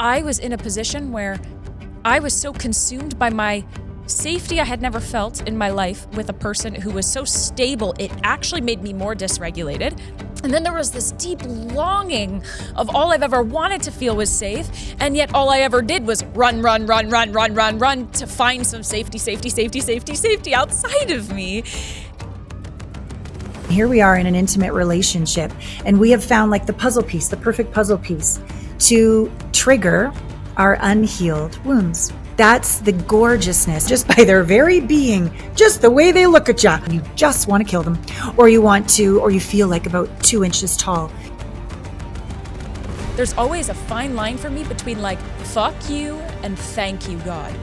I was in a position where I was so consumed by my safety I had never felt in my life with a person who was so stable, it actually made me more dysregulated. And then there was this deep longing of all I've ever wanted to feel was safe, and yet all I ever did was run to find some safety outside of me. Here we are in an intimate relationship, and we have found like the puzzle piece, the perfect puzzle piece to trigger our unhealed wounds. That's the gorgeousness, just by their very being, just the way they look at you. You just want to kill them, or you feel like about 2 inches tall. There's always a fine line for me between like, fuck you and thank you, God.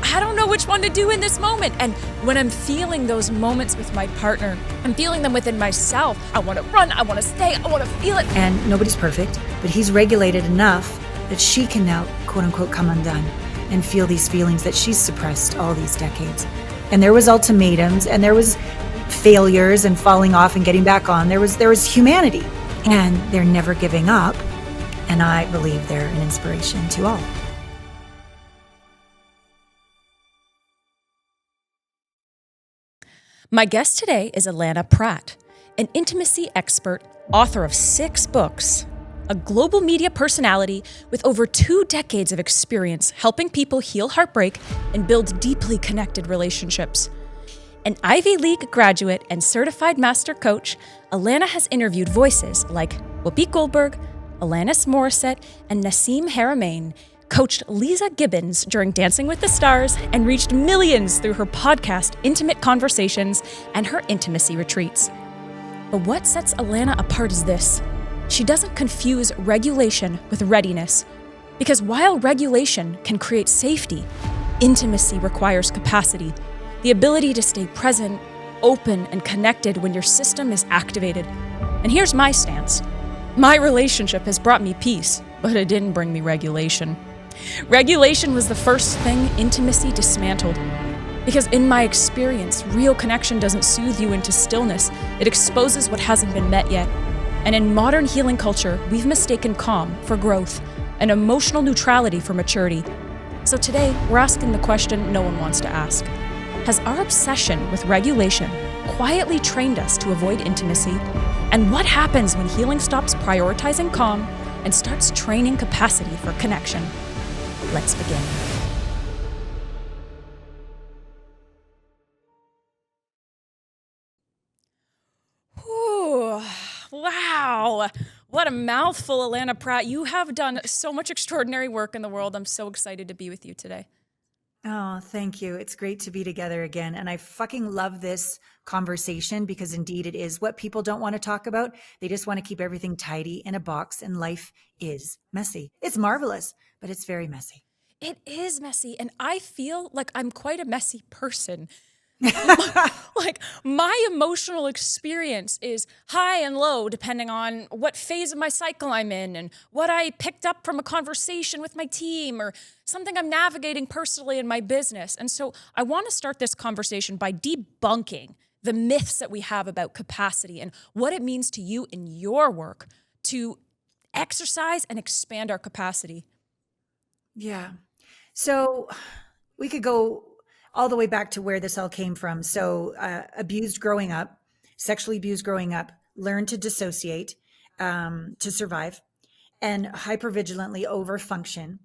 I don't know which one to do in this moment. And when I'm feeling those moments with my partner, I'm feeling them within myself. I want to run, I want to stay, I want to feel it. And nobody's perfect, but he's regulated enough that she can now, quote unquote, come undone and feel these feelings that she's suppressed all these decades. And there was ultimatums, and there was failures and falling off and getting back on. There was humanity, and they're never giving up. And I believe they're an inspiration to all. My guest today is Allana Pratt, an intimacy expert, author of 6 books, a global media personality with over 2 decades of experience helping people heal heartbreak and build deeply connected relationships. An Ivy League graduate and certified master coach, Allana has interviewed voices like Whoopi Goldberg, Alanis Morissette, and Nassim Haramein, coached Lisa Gibbons during Dancing with the Stars, and reached millions through her podcast, Intimate Conversations, and her intimacy retreats. But what sets Allana apart is this. She doesn't confuse regulation with readiness. Because while regulation can create safety, intimacy requires capacity, the ability to stay present, open, and connected when your system is activated. And here's my stance. My relationship has brought me peace, but it didn't bring me regulation. Regulation was the first thing intimacy dismantled. Because in my experience, real connection doesn't soothe you into stillness. It exposes what hasn't been met yet. And in modern healing culture, we've mistaken calm for growth and emotional neutrality for maturity. So today, we're asking the question no one wants to ask. Has our obsession with regulation quietly trained us to avoid intimacy? And what happens when healing stops prioritizing calm and starts training capacity for connection? Let's begin. Whew. Wow. What a mouthful, Allana Pratt. You have done so much extraordinary work in the world. I'm so excited to be with you today. Oh, thank you. It's great to be together again. And I fucking love this conversation because indeed it is what people don't want to talk about. They just want to keep everything tidy in a box, and life is messy. It's marvelous, but it's very messy. It is messy. And I feel like I'm quite a messy person. Like my emotional experience is high and low depending on what phase of my cycle I'm in and what I picked up from a conversation with my team or something I'm navigating personally in my business. And so I want to start this conversation by debunking the myths that we have about capacity and what it means to you in your work to exercise and expand our capacity. Yeah. So we could go all the way back to where this all came from. So abused growing up, sexually abused growing up, learned to dissociate to survive, and hypervigilantly overfunction.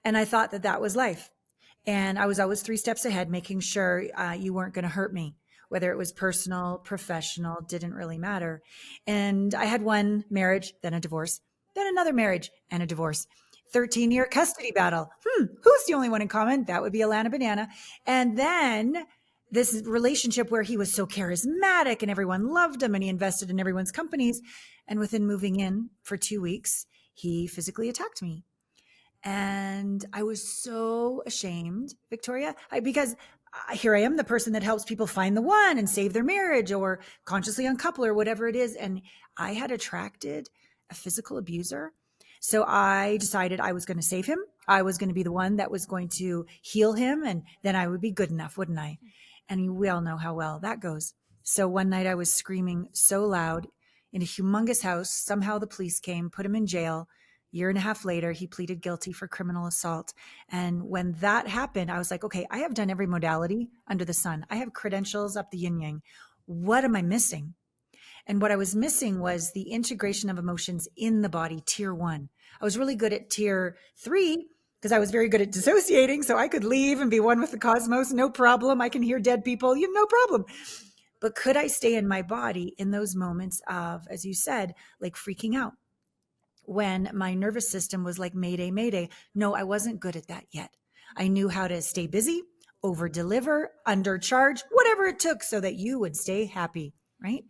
And I thought that that was life. And I was always 3 steps ahead, making sure you weren't going to hurt me, whether it was personal, professional, didn't really matter. And I had one marriage, then a divorce, then another marriage and a divorce. 13-year custody battle. Who's the only one in common? That would be Alana Banana. And then this relationship where he was so charismatic and everyone loved him and he invested in everyone's companies. And within moving in for 2 weeks, he physically attacked me. And I was so ashamed, Victoria, because here I am, the person that helps people find the one and save their marriage or consciously uncouple or whatever it is. And I had attracted a physical abuser. So I decided I was going to save him. I was going to be the one that was going to heal him. And then I would be good enough, wouldn't I? And we all know how well that goes. So one night I was screaming so loud in a humongous house. Somehow the police came, put him in jail, Year and a half later, he pleaded guilty for criminal assault. And when that happened, I was like, okay, I have done every modality under the sun. I have credentials up the yin yang. What am I missing? And what I was missing was the integration of emotions in the body, tier 1. I was really good at tier 3 because I was very good at dissociating. So I could leave and be one with the cosmos. No problem. I can hear dead people. No problem. But could I stay in my body in those moments of, as you said, like freaking out? When my nervous system was like, mayday, mayday. No, I wasn't good at that yet. I knew how to stay busy, over deliver, undercharge, whatever it took so that you would stay happy, right?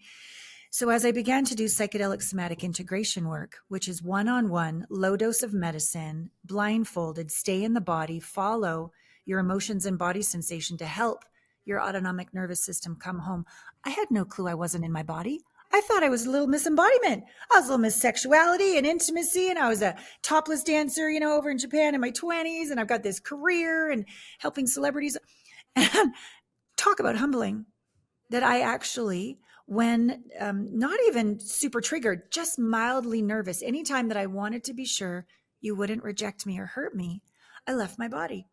So as I began to do psychedelic somatic integration work, which is one-on-one, low dose of medicine, blindfolded, stay in the body, follow your emotions and body sensation to help your autonomic nervous system come home. I had no clue I wasn't in my body. I thought I was a little Miss Embodiment. I was a little Miss Sexuality and Intimacy, and I was a topless dancer, over in Japan in my 20s, and I've got this career and helping celebrities. And talk about humbling that I actually, when not even super triggered, just mildly nervous, anytime that I wanted to be sure you wouldn't reject me or hurt me, I left my body.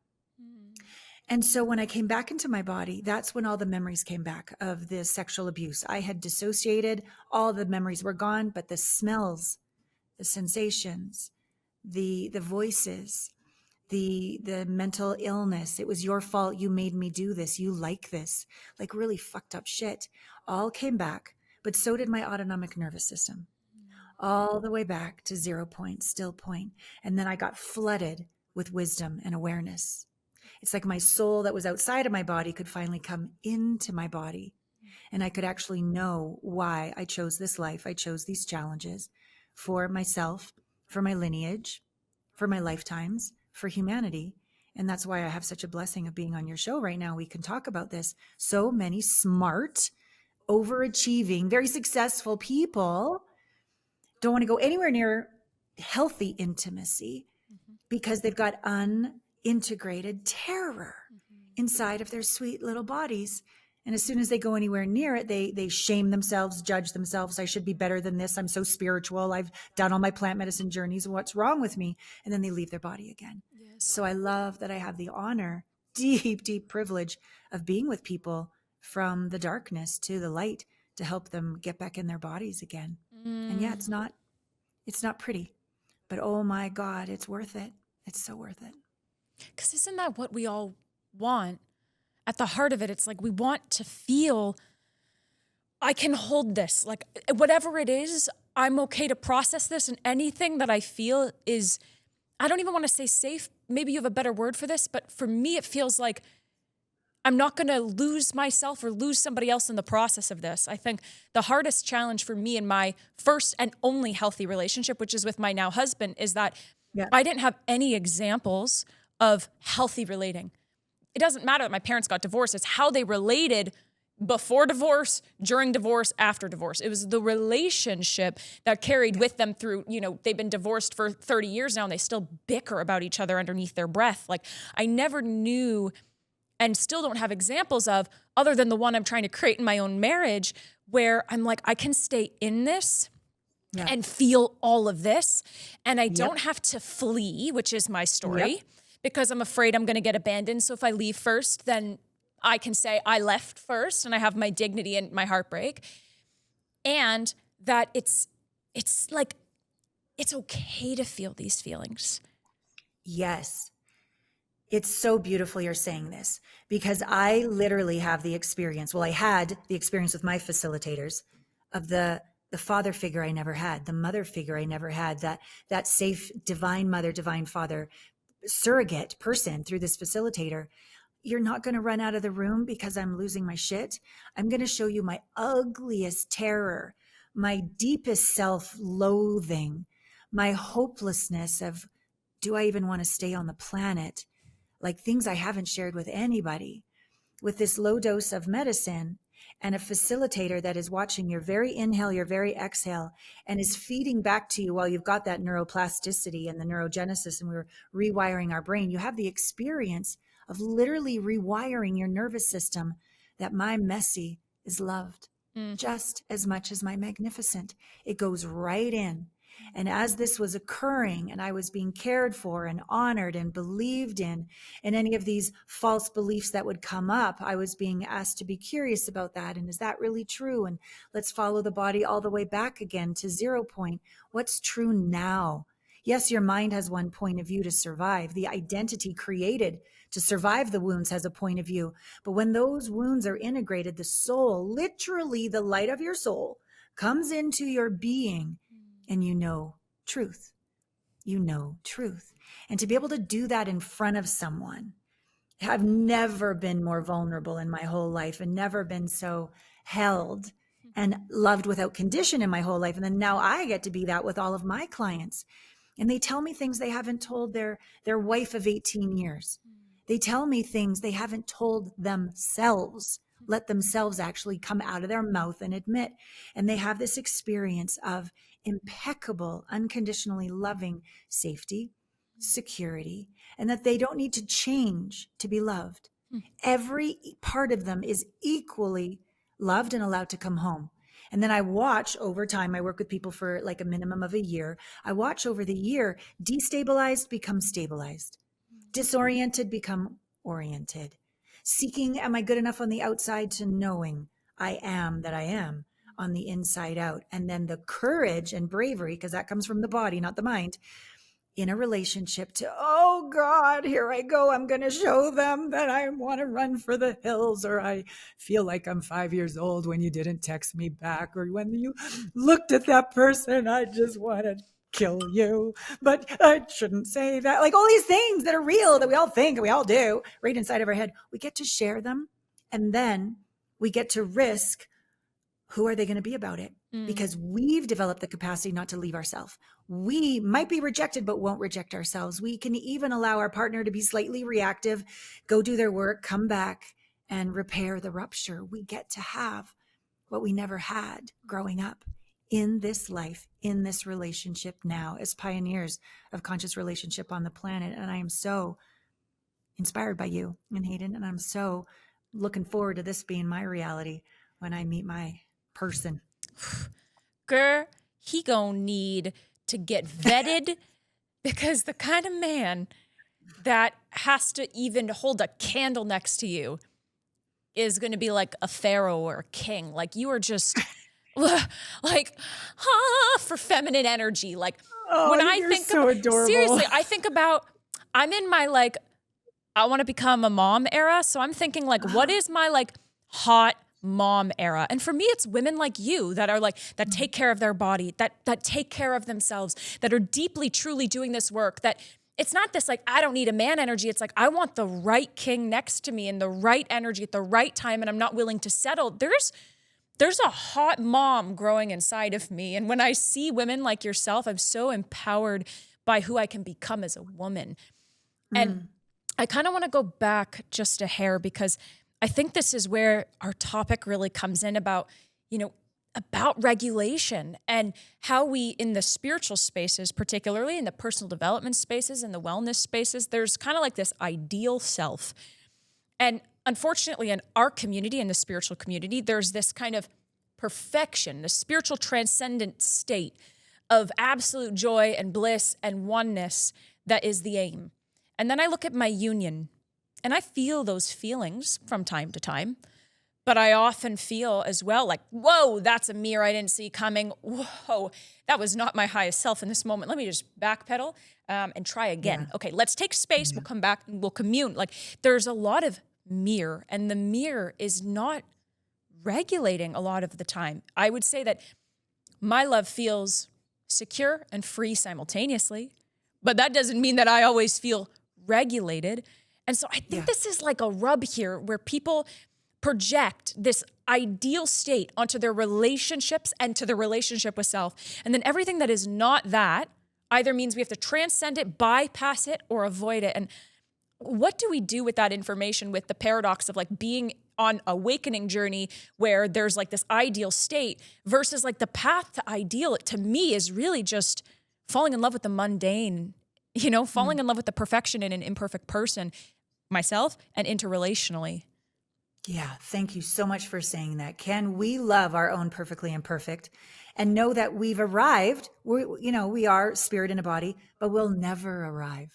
And so when I came back into my body, that's when all the memories came back of the sexual abuse. I had dissociated, all the memories were gone, but the smells, the sensations, the voices, the mental illness, it was your fault, you made me do this, you like this, like really fucked up shit, all came back. But so did my autonomic nervous system, all the way back to 0 point, still point. And then I got flooded with wisdom and awareness. It's like my soul that was outside of my body could finally come into my body. And I could actually know why I chose this life. I chose these challenges for myself, for my lineage, for my lifetimes, for humanity. And that's why I have such a blessing of being on your show right now. We can talk about this. So many smart, overachieving, very successful people don't want to go anywhere near healthy intimacy because they've got unintegrated terror inside of their sweet little bodies. And as soon as they go anywhere near it, they shame themselves, judge themselves. I should be better than this. I'm so spiritual. I've done all my plant medicine journeys. What's wrong with me? And then they leave their body again. Yes. So I love that I have the honor, deep, deep privilege of being with people from the darkness to the light to help them get back in their bodies again. And yeah, it's not pretty, but oh my God, it's worth it. It's so worth it. Because isn't that what we all want? At the heart of it, it's like we want to feel, I can hold this. Like whatever it is, I'm okay to process this. And anything that I feel is, I don't even want to say safe. Maybe you have a better word for this. But for me, it feels like I'm not going to lose myself or lose somebody else in the process of this. I think the hardest challenge for me in my first and only healthy relationship, which is with my now husband, is that I didn't have any examples of healthy relating. It doesn't matter that my parents got divorced. It's how they related before divorce, during divorce, after divorce. It was the relationship that carried with them through, they've been divorced for 30 years now and they still bicker about each other underneath their breath. Like I never knew and still don't have examples of, other than the one I'm trying to create in my own marriage, where I'm like, I can stay in this and feel all of this. And I don't have to flee, which is my story. Because I'm afraid I'm going to get abandoned. So if I leave first, then I can say I left first and I have my dignity and my heartbreak. And that it's like, it's okay to feel these feelings. Yes. It's so beautiful you're saying this because I literally have the experience. Well, I had the experience with my facilitators of the father figure I never had, the mother figure I never had, that safe divine mother, divine father, surrogate person through this facilitator. You're not going to run out of the room because I'm losing my shit. I'm going to show you my ugliest terror, my deepest self-loathing, my hopelessness of, do I even want to stay on the planet? Like things I haven't shared with anybody. With this low dose of medicine and a facilitator that is watching your very inhale, your very exhale, and is feeding back to you while you've got that neuroplasticity and the neurogenesis and we're rewiring our brain. You have the experience of literally rewiring your nervous system that my messy is loved just as much as my magnificent. It goes right in. And as this was occurring and I was being cared for and honored and believed in, and any of these false beliefs that would come up, I was being asked to be curious about that. And is that really true? And let's follow the body all the way back again to 0 point. What's true now? Yes, your mind has one point of view to survive. The identity created to survive the wounds has a point of view. But when those wounds are integrated, the soul, literally the light of your soul, comes into your being and you know truth. You know truth. And to be able to do that in front of someone, I've never been more vulnerable in my whole life and never been so held and loved without condition in my whole life. And then now I get to be that with all of my clients. And they tell me things they haven't told their wife of 18 years. They tell me things they haven't told themselves, let themselves actually come out of their mouth and admit. And they have this experience of impeccable, unconditionally loving safety, security, and that they don't need to change to be loved. Every part of them is equally loved and allowed to come home. And then I watch over time, I work with people for like a minimum of a year. I watch over the year, destabilized become stabilized, disoriented become oriented, seeking, am I good enough on the outside, to knowing I am that I am on the inside out. And then the courage and bravery, because that comes from the body, not the mind, in a relationship to, oh God, here I go. I'm going to show them that I want to run for the hills, or I feel like I'm 5 years old when you didn't text me back, or when you looked at that person, I just want to kill you, but I shouldn't say that. Like all these things that are real that we all think and we all do right inside of our head, we get to share them. And then we get to risk, who are they going to be about it? Because we've developed the capacity not to leave ourselves. We might be rejected, but won't reject ourselves. We can even allow our partner to be slightly reactive, go do their work, come back and repair the rupture. We get to have what we never had growing up in this life, in this relationship now, as pioneers of conscious relationship on the planet. And I am so inspired by you and Hayden. And I'm so looking forward to this being my reality when I meet my person. Girl, he gonna need to get vetted because the kind of man that has to even hold a candle next to you is going to be like a pharaoh or a king. Like you are just like, for feminine energy. Like when I think so adorable. Seriously, I think about, I'm in my like, I want to become a mom era. So I'm thinking like, what is my like hot mom era? And for me, it's women like you that are like, that take care of their body, that take care of themselves, that are deeply, truly doing this work, that it's not this like, I don't need a man energy. It's like, I want the right king next to me and the right energy at the right time. And I'm not willing to settle. There's a hot mom growing inside of me. And when I see women like yourself, I'm so empowered by who I can become as a woman. And I kind of want to go back just a hair, because I think this is where our topic really comes in about, about regulation and how we, in the spiritual spaces, particularly in the personal development spaces and the wellness spaces, there's kind of like this ideal self. And unfortunately, in our community, in the spiritual community, there's this kind of perfection, the spiritual transcendent state of absolute joy and bliss and oneness that is the aim. And then I look at my union and I feel those feelings from time to time, but I often feel as well like, whoa, that's a mirror I didn't see coming. Whoa, that was not my highest self in this moment. Let me just backpedal and try again. Okay, let's take space. We'll come back and we'll commune. Like there's a lot of mirror, and the mirror is not regulating a lot of the time. I would say that my love feels secure and free simultaneously, but that doesn't mean that I always feel regulated. And so I think this is like a rub here where people project this ideal state onto their relationships and to their relationship with self. And then everything that is not that either means we have to transcend it, bypass it, or avoid it. And what do we do with that information, with the paradox of like being on awakening journey where there's like this ideal state versus like the path to ideal? It to me is really just falling in love with the mundane, falling in love with the perfection in an imperfect person, myself, and interrelationally. Yeah, thank you so much for saying that. Can we love our own perfectly imperfect and know that we've arrived? We are spirit in a body, but we'll never arrive.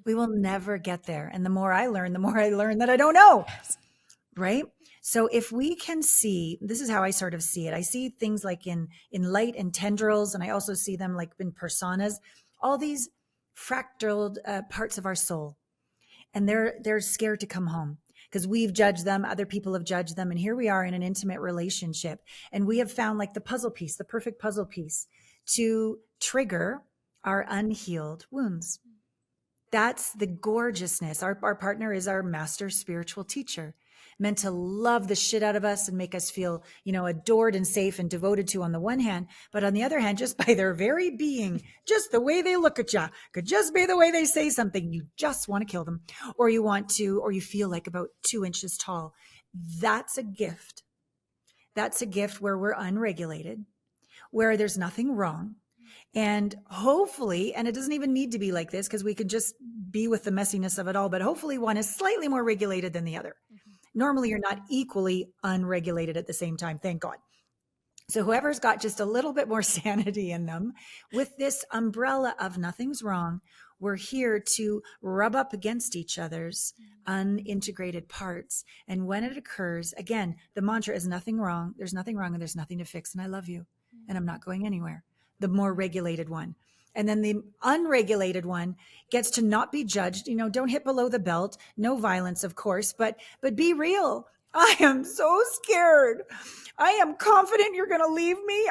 We will never get there. And the more I learn that I don't know. Yes. Right? So if we can see, this is how I sort of see it. I see things like in light and tendrils, and I also see them like in personas, all these fractaled parts of our soul. And they're scared to come home because we've judged them. Other people have judged them. And here we are in an intimate relationship. And we have found like the puzzle piece, the perfect puzzle piece to trigger our unhealed wounds. That's the gorgeousness. Our partner is our master spiritual teacher, meant to love the shit out of us and make us feel, adored and safe and devoted to on the one hand. But on the other hand, just by their very being, just the way they look at you, could just be the way they say something, you just want to kill them, or you feel like about 2 inches tall. That's a gift. That's a gift where we're unregulated, where there's nothing wrong. And hopefully, and it doesn't even need to be like this because we could just be with the messiness of it all, but hopefully one is slightly more regulated than the other. Normally you're not equally unregulated at the same time, thank God. So whoever's got just a little bit more sanity in them, with this umbrella of nothing's wrong, we're here to rub up against each other's unintegrated parts. And when it occurs, again, the mantra is nothing wrong, there's nothing wrong, and there's nothing to fix, and I love you, and I'm not going anywhere. The more regulated one. And then the unregulated one gets to not be judged. Don't hit below the belt. No violence, of course, but be real. I am so scared. I am confident you're going to leave me.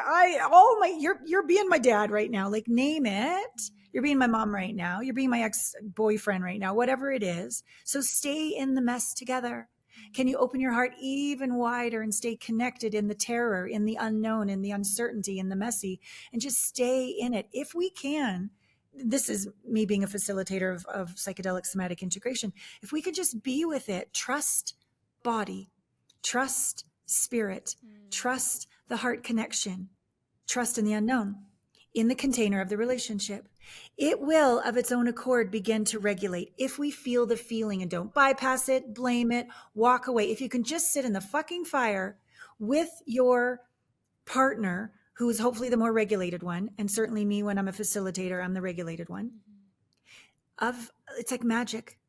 You're being my dad right now. Like, name it. You're being my mom right now. You're being my ex-boyfriend right now, whatever it is. So stay in the mess together. Can you open your heart even wider and stay connected in the terror, in the unknown, in the uncertainty, in the messy, and just stay in it? If we can, this is me being a facilitator of psychedelic somatic integration. If we could just be with it, trust body, trust spirit, trust the heart connection, trust in the unknown, in the container of the relationship, it will of its own accord begin to regulate. If we feel the feeling and don't bypass it, blame it, walk away. If you can just sit in the fucking fire with your partner, who is hopefully the more regulated one, and certainly me when I'm a facilitator, I'm the regulated one. It's like magic.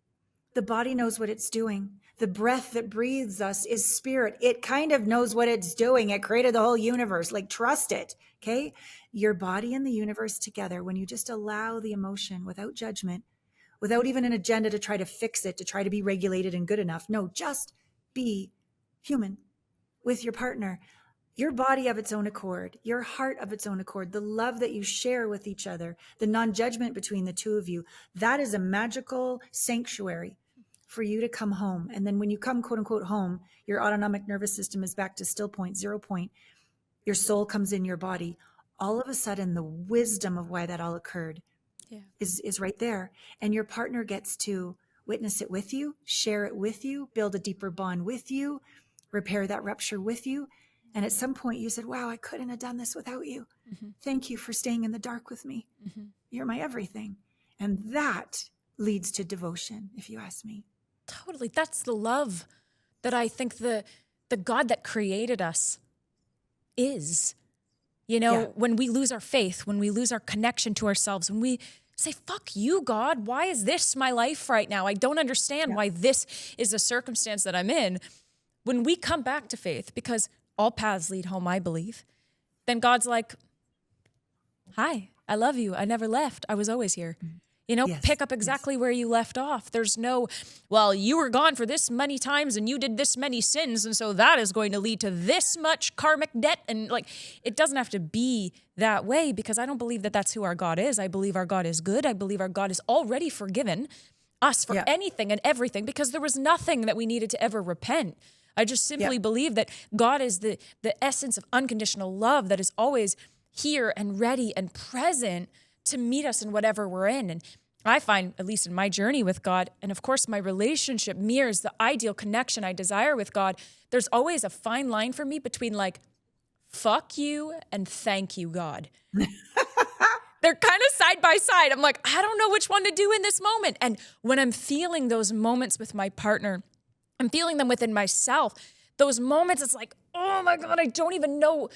The body knows what it's doing. The breath that breathes us is spirit. It kind of knows what it's doing. It created the whole universe. Like, trust it. Okay. Your body and the universe together, when you just allow the emotion without judgment, without even an agenda to try to fix it, to try to be regulated and good enough. No, just be human with your partner. Your body of its own accord, your heart of its own accord, the love that you share with each other, the non-judgment between the two of you, that is a magical sanctuary for you to come home. And then when you come, quote unquote, home, your autonomic nervous system is back to still point, 0 point. Your soul comes in your body. All of a sudden, the wisdom of why that all occurred is right there. And your partner gets to witness it with you, share it with you, build a deeper bond with you, repair that rupture with you. And at some point you said, wow, I couldn't have done this without you. Thank you for staying in the dark with me. You're my everything. And that leads to devotion, if you ask me. Totally. That's the love that I think the God that created us is. When we lose our faith, when we lose our connection to ourselves, when we say, fuck you, God, why is this my life right now? I don't understand why this is the circumstance that I'm in. When we come back to faith, because all paths lead home, I believe, then God's like, hi, I love you. I never left. I was always here. Pick up exactly where you left off. There's no, well, you were gone for this many times and you did this many sins, and so that is going to lead to this much karmic debt. And it doesn't have to be that way, because I don't believe that that's who our God is. I believe our God is good. I believe our God has already forgiven us for anything and everything, because there was nothing that we needed to ever repent. I just simply believe that God is the essence of unconditional love that is always here and ready and present to meet us in whatever we're in. And I find, at least in my journey with God, and of course my relationship mirrors the ideal connection I desire with God, there's always a fine line for me between fuck you and thank you, God. They're kind of side by side. I'm like, I don't know which one to do in this moment. And when I'm feeling those moments with my partner I'm feeling them within myself. Those moments, it's like, oh my God, I don't even know.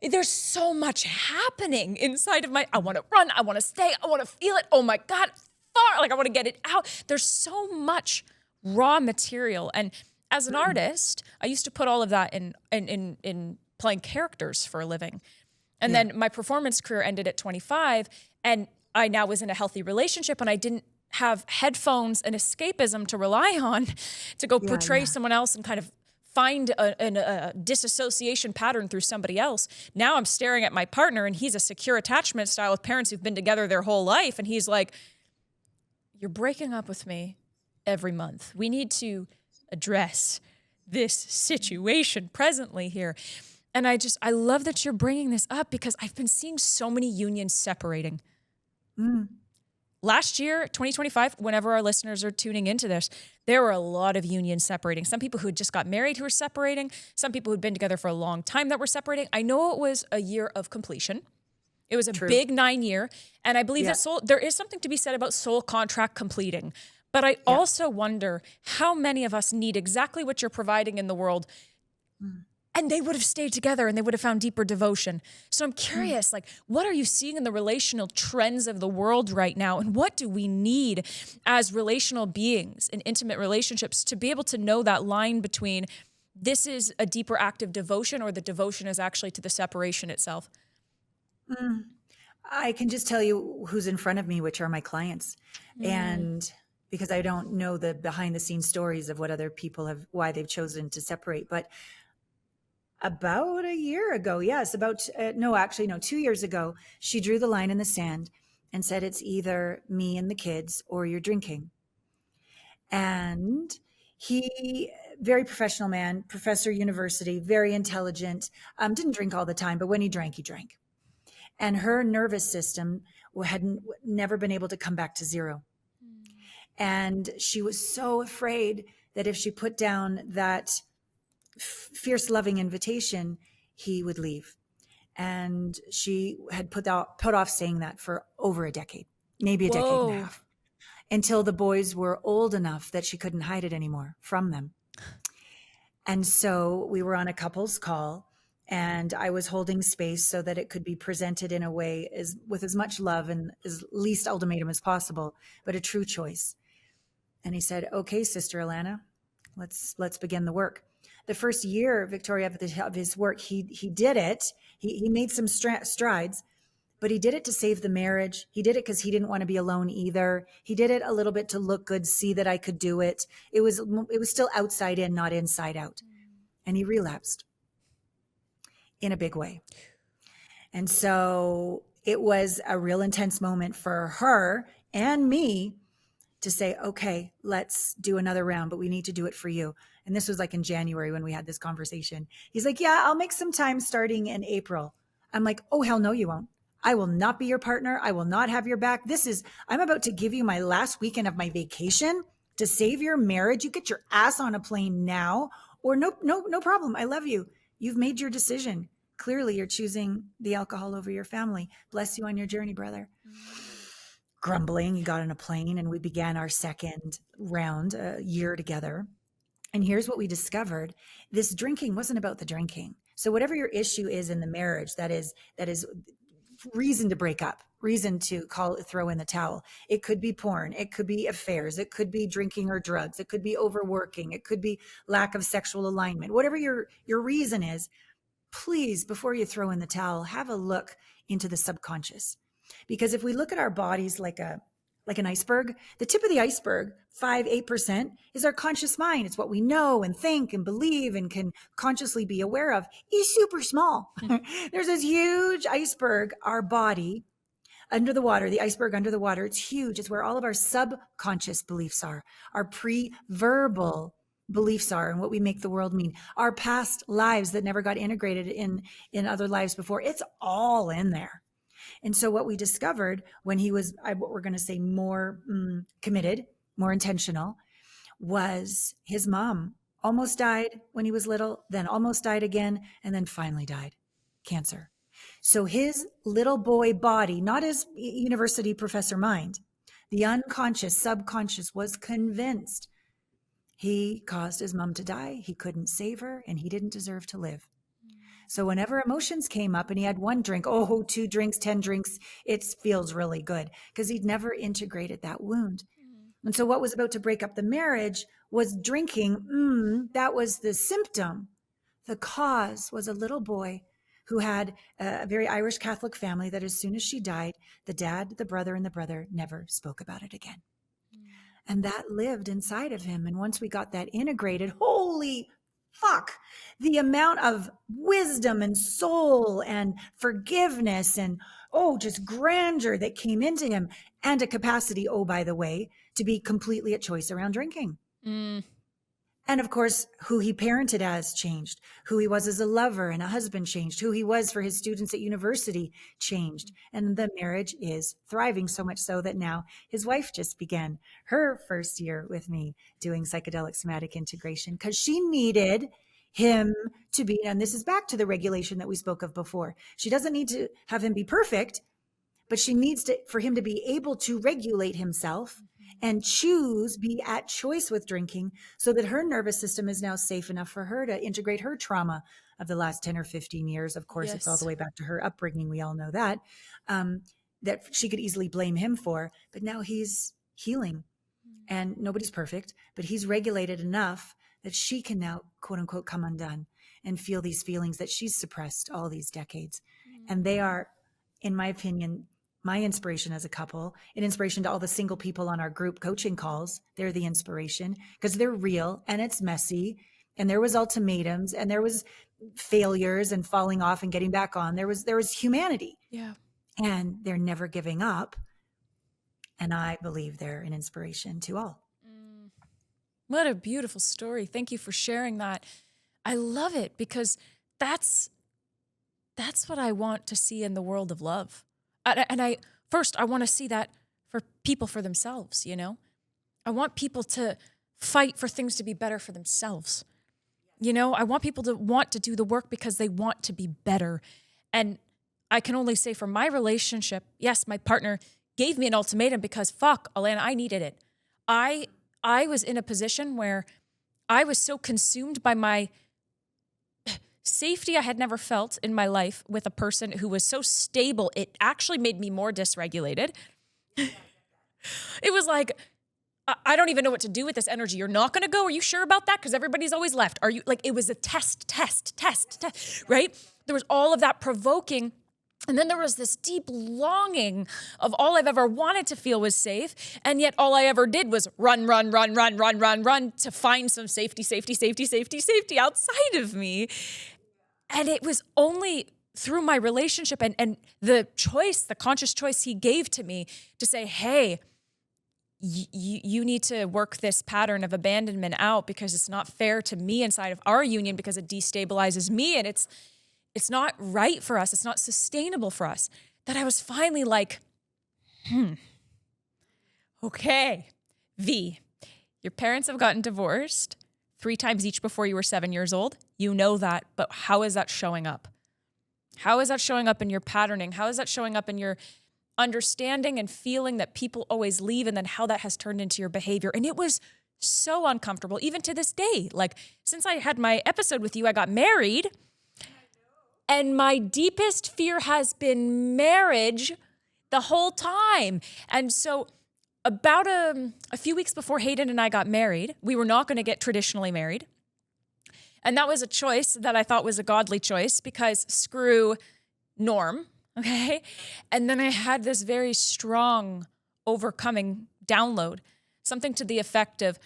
There's so much happening inside of I want to run, I want to stay, I want to feel it. Oh my God, like I want to get it out. There's so much raw material. And as an artist, I used to put all of that in playing characters for a living. And then my performance career ended at 25, and I now was in a healthy relationship, and I didn't have headphones and escapism to rely on to go portray someone else and kind of find a disassociation pattern through somebody else. Now I'm staring at my partner, and he's a secure attachment style with parents who've been together their whole life. And he's like, you're breaking up with me every month. We need to address this situation presently here. And I love that you're bringing this up, because I've been seeing so many unions separating. Last year, 2025, whenever our listeners are tuning into this, there were a lot of unions separating. Some people who had just got married who were separating. Some people who'd been together for a long time that were separating. I know it was a year of completion. It was a big 9 year. And I believe that there is something to be said about soul contract completing. But I also wonder how many of us need exactly what you're providing in the world, and they would have stayed together and they would have found deeper devotion. So I'm curious, like, what are you seeing in the relational trends of the world right now? And what do we need as relational beings in intimate relationships to be able to know that line between this is a deeper act of devotion, or the devotion is actually to the separation itself? I can just tell you who's in front of me, which are my clients. And because I don't know the behind the scenes stories of what other people have, why they've chosen to separate. But about a year ago, 2 years ago, she drew the line in the sand and said, it's either me and the kids or you're drinking. And he, very professional man, professor, university, very intelligent, didn't drink all the time, but when he drank, he drank. And her nervous system had never been able to come back to zero. And she was so afraid that if she put down that fierce, loving invitation, he would leave. And she had put off saying that for over a decade, maybe a decade and a half, until the boys were old enough that she couldn't hide it anymore from them. And so we were on a couples call, and I was holding space so that it could be presented in a way with as much love and as least ultimatum as possible, but a true choice. And he said, okay, Sister Allana, let's begin the work. The first year, Victoria, of his work, he did it. He made some strides, but he did it to save the marriage. He did it because he didn't want to be alone either. He did it a little bit to look good, see that I could do it. It was still outside in, not inside out. And he relapsed in a big way. And so it was a real intense moment for her and me to say, okay, let's do another round, but we need to do it for you. And this was like in January when we had this conversation. He's like, yeah, I'll make some time starting in April. I'm like, oh, hell no, you won't. I will not be your partner. I will not have your back. I'm about to give you my last weekend of my vacation to save your marriage. You get your ass on a plane now, or no problem. I love you. You've made your decision. Clearly you're choosing the alcohol over your family. Bless you on your journey, brother. Grumbling, he got on a plane, and we began our second round, a year together. And here's what we discovered. This drinking wasn't about the drinking. So whatever your issue is in the marriage, that is reason to break up, reason to throw in the towel. It could be porn. It could be affairs. It could be drinking or drugs. It could be overworking. It could be lack of sexual alignment. Whatever your reason is, please, before you throw in the towel, have a look into the subconscious. Because if we look at our bodies like an iceberg, the tip of the iceberg, 8%, is our conscious mind. It's what we know and think and believe and can consciously be aware of, is super small. There's this huge iceberg, our body under the water, the iceberg under the water. It's huge. It's where all of our subconscious beliefs are, our pre-verbal beliefs are, and what we make the world mean, our past lives that never got integrated in other lives before. It's all in there. And so what we discovered when he was, what we're going to say, more committed, more intentional, was his mom almost died when he was little, then almost died again, and then finally died, cancer. So his little boy body, not his university professor mind, the unconscious, subconscious was convinced He caused his mom to die. He couldn't save her, and he didn't deserve to live. So whenever emotions came up and he had one drink, 2 drinks, 10 drinks, it feels really good because he'd never integrated that wound. And so what was about to break up the marriage was drinking. That was the symptom. The cause was a little boy who had a very Irish Catholic family that as soon as she died, the dad, the brother, and the brother never spoke about it again. And that lived inside of him. And once we got that integrated, holy fuck, the amount of wisdom and soul and forgiveness and, just grandeur that came into him, and a capacity, by the way, to be completely at choice around drinking. And of course, who he parented as changed. Who he was as a lover and a husband changed. Who he was for his students at university changed. And the marriage is thriving, so much so that now his wife just began her first year with me doing psychedelic somatic integration because she needed him to be, and this is back to the regulation that we spoke of before. She doesn't need to have him be perfect, but she needs for him to be able to regulate himself and be at choice with drinking so that her nervous system is now safe enough for her to integrate her trauma of the last 10 or 15 years. Of course, It's all the way back to her upbringing. We all know that, that she could easily blame him for, but now he's healing and nobody's perfect, but he's regulated enough that she can now, quote unquote, come undone and feel these feelings that she's suppressed all these decades. And they are, in my opinion, my inspiration as a couple, an inspiration to all the single people on our group coaching calls. They're the inspiration because they're real and it's messy. And there was ultimatums and there was failures and falling off and getting back on. There was humanity. Yeah. And they're never giving up. And I believe they're an inspiration to all. What a beautiful story. Thank you for sharing that. I love it because that's what I want to see in the world of love. And I want to see that for people for themselves, I want people to fight for things to be better for themselves. I want people to want to do the work because they want to be better. And I can only say for my relationship, yes, my partner gave me an ultimatum because fuck, Allana, I needed it. I was in a position where I was so consumed by my safety I had never felt in my life with a person who was so stable, it actually made me more dysregulated. It was like, I don't even know what to do with this energy. You're not going to go? Are you sure about that? Because everybody's always left. Are you, it was a test, right? There was all of that provoking. And then there was this deep longing of all I've ever wanted to feel was safe. And yet all I ever did was run to find some safety outside of me. And it was only through my relationship and the conscious choice he gave to me to say, hey, you need to work this pattern of abandonment out because it's not fair to me inside of our union because it destabilizes me and it's not right for us. It's not sustainable for us. That I was finally like, okay, V, your parents have gotten divorced 3 times each before you were 7 years old. You know that, but how is that showing up? How is that showing up in your patterning? How is that showing up in your understanding and feeling that people always leave and then how that has turned into your behavior? And it was so uncomfortable, even to this day. Like, since I had my episode with you, I got married. And my deepest fear has been marriage the whole time. And so about a few weeks before Hayden and I got married, we were not going to get traditionally married. And that was a choice that I thought was a godly choice because screw norm, okay? And then I had this very strong overcoming download, something to the effect of,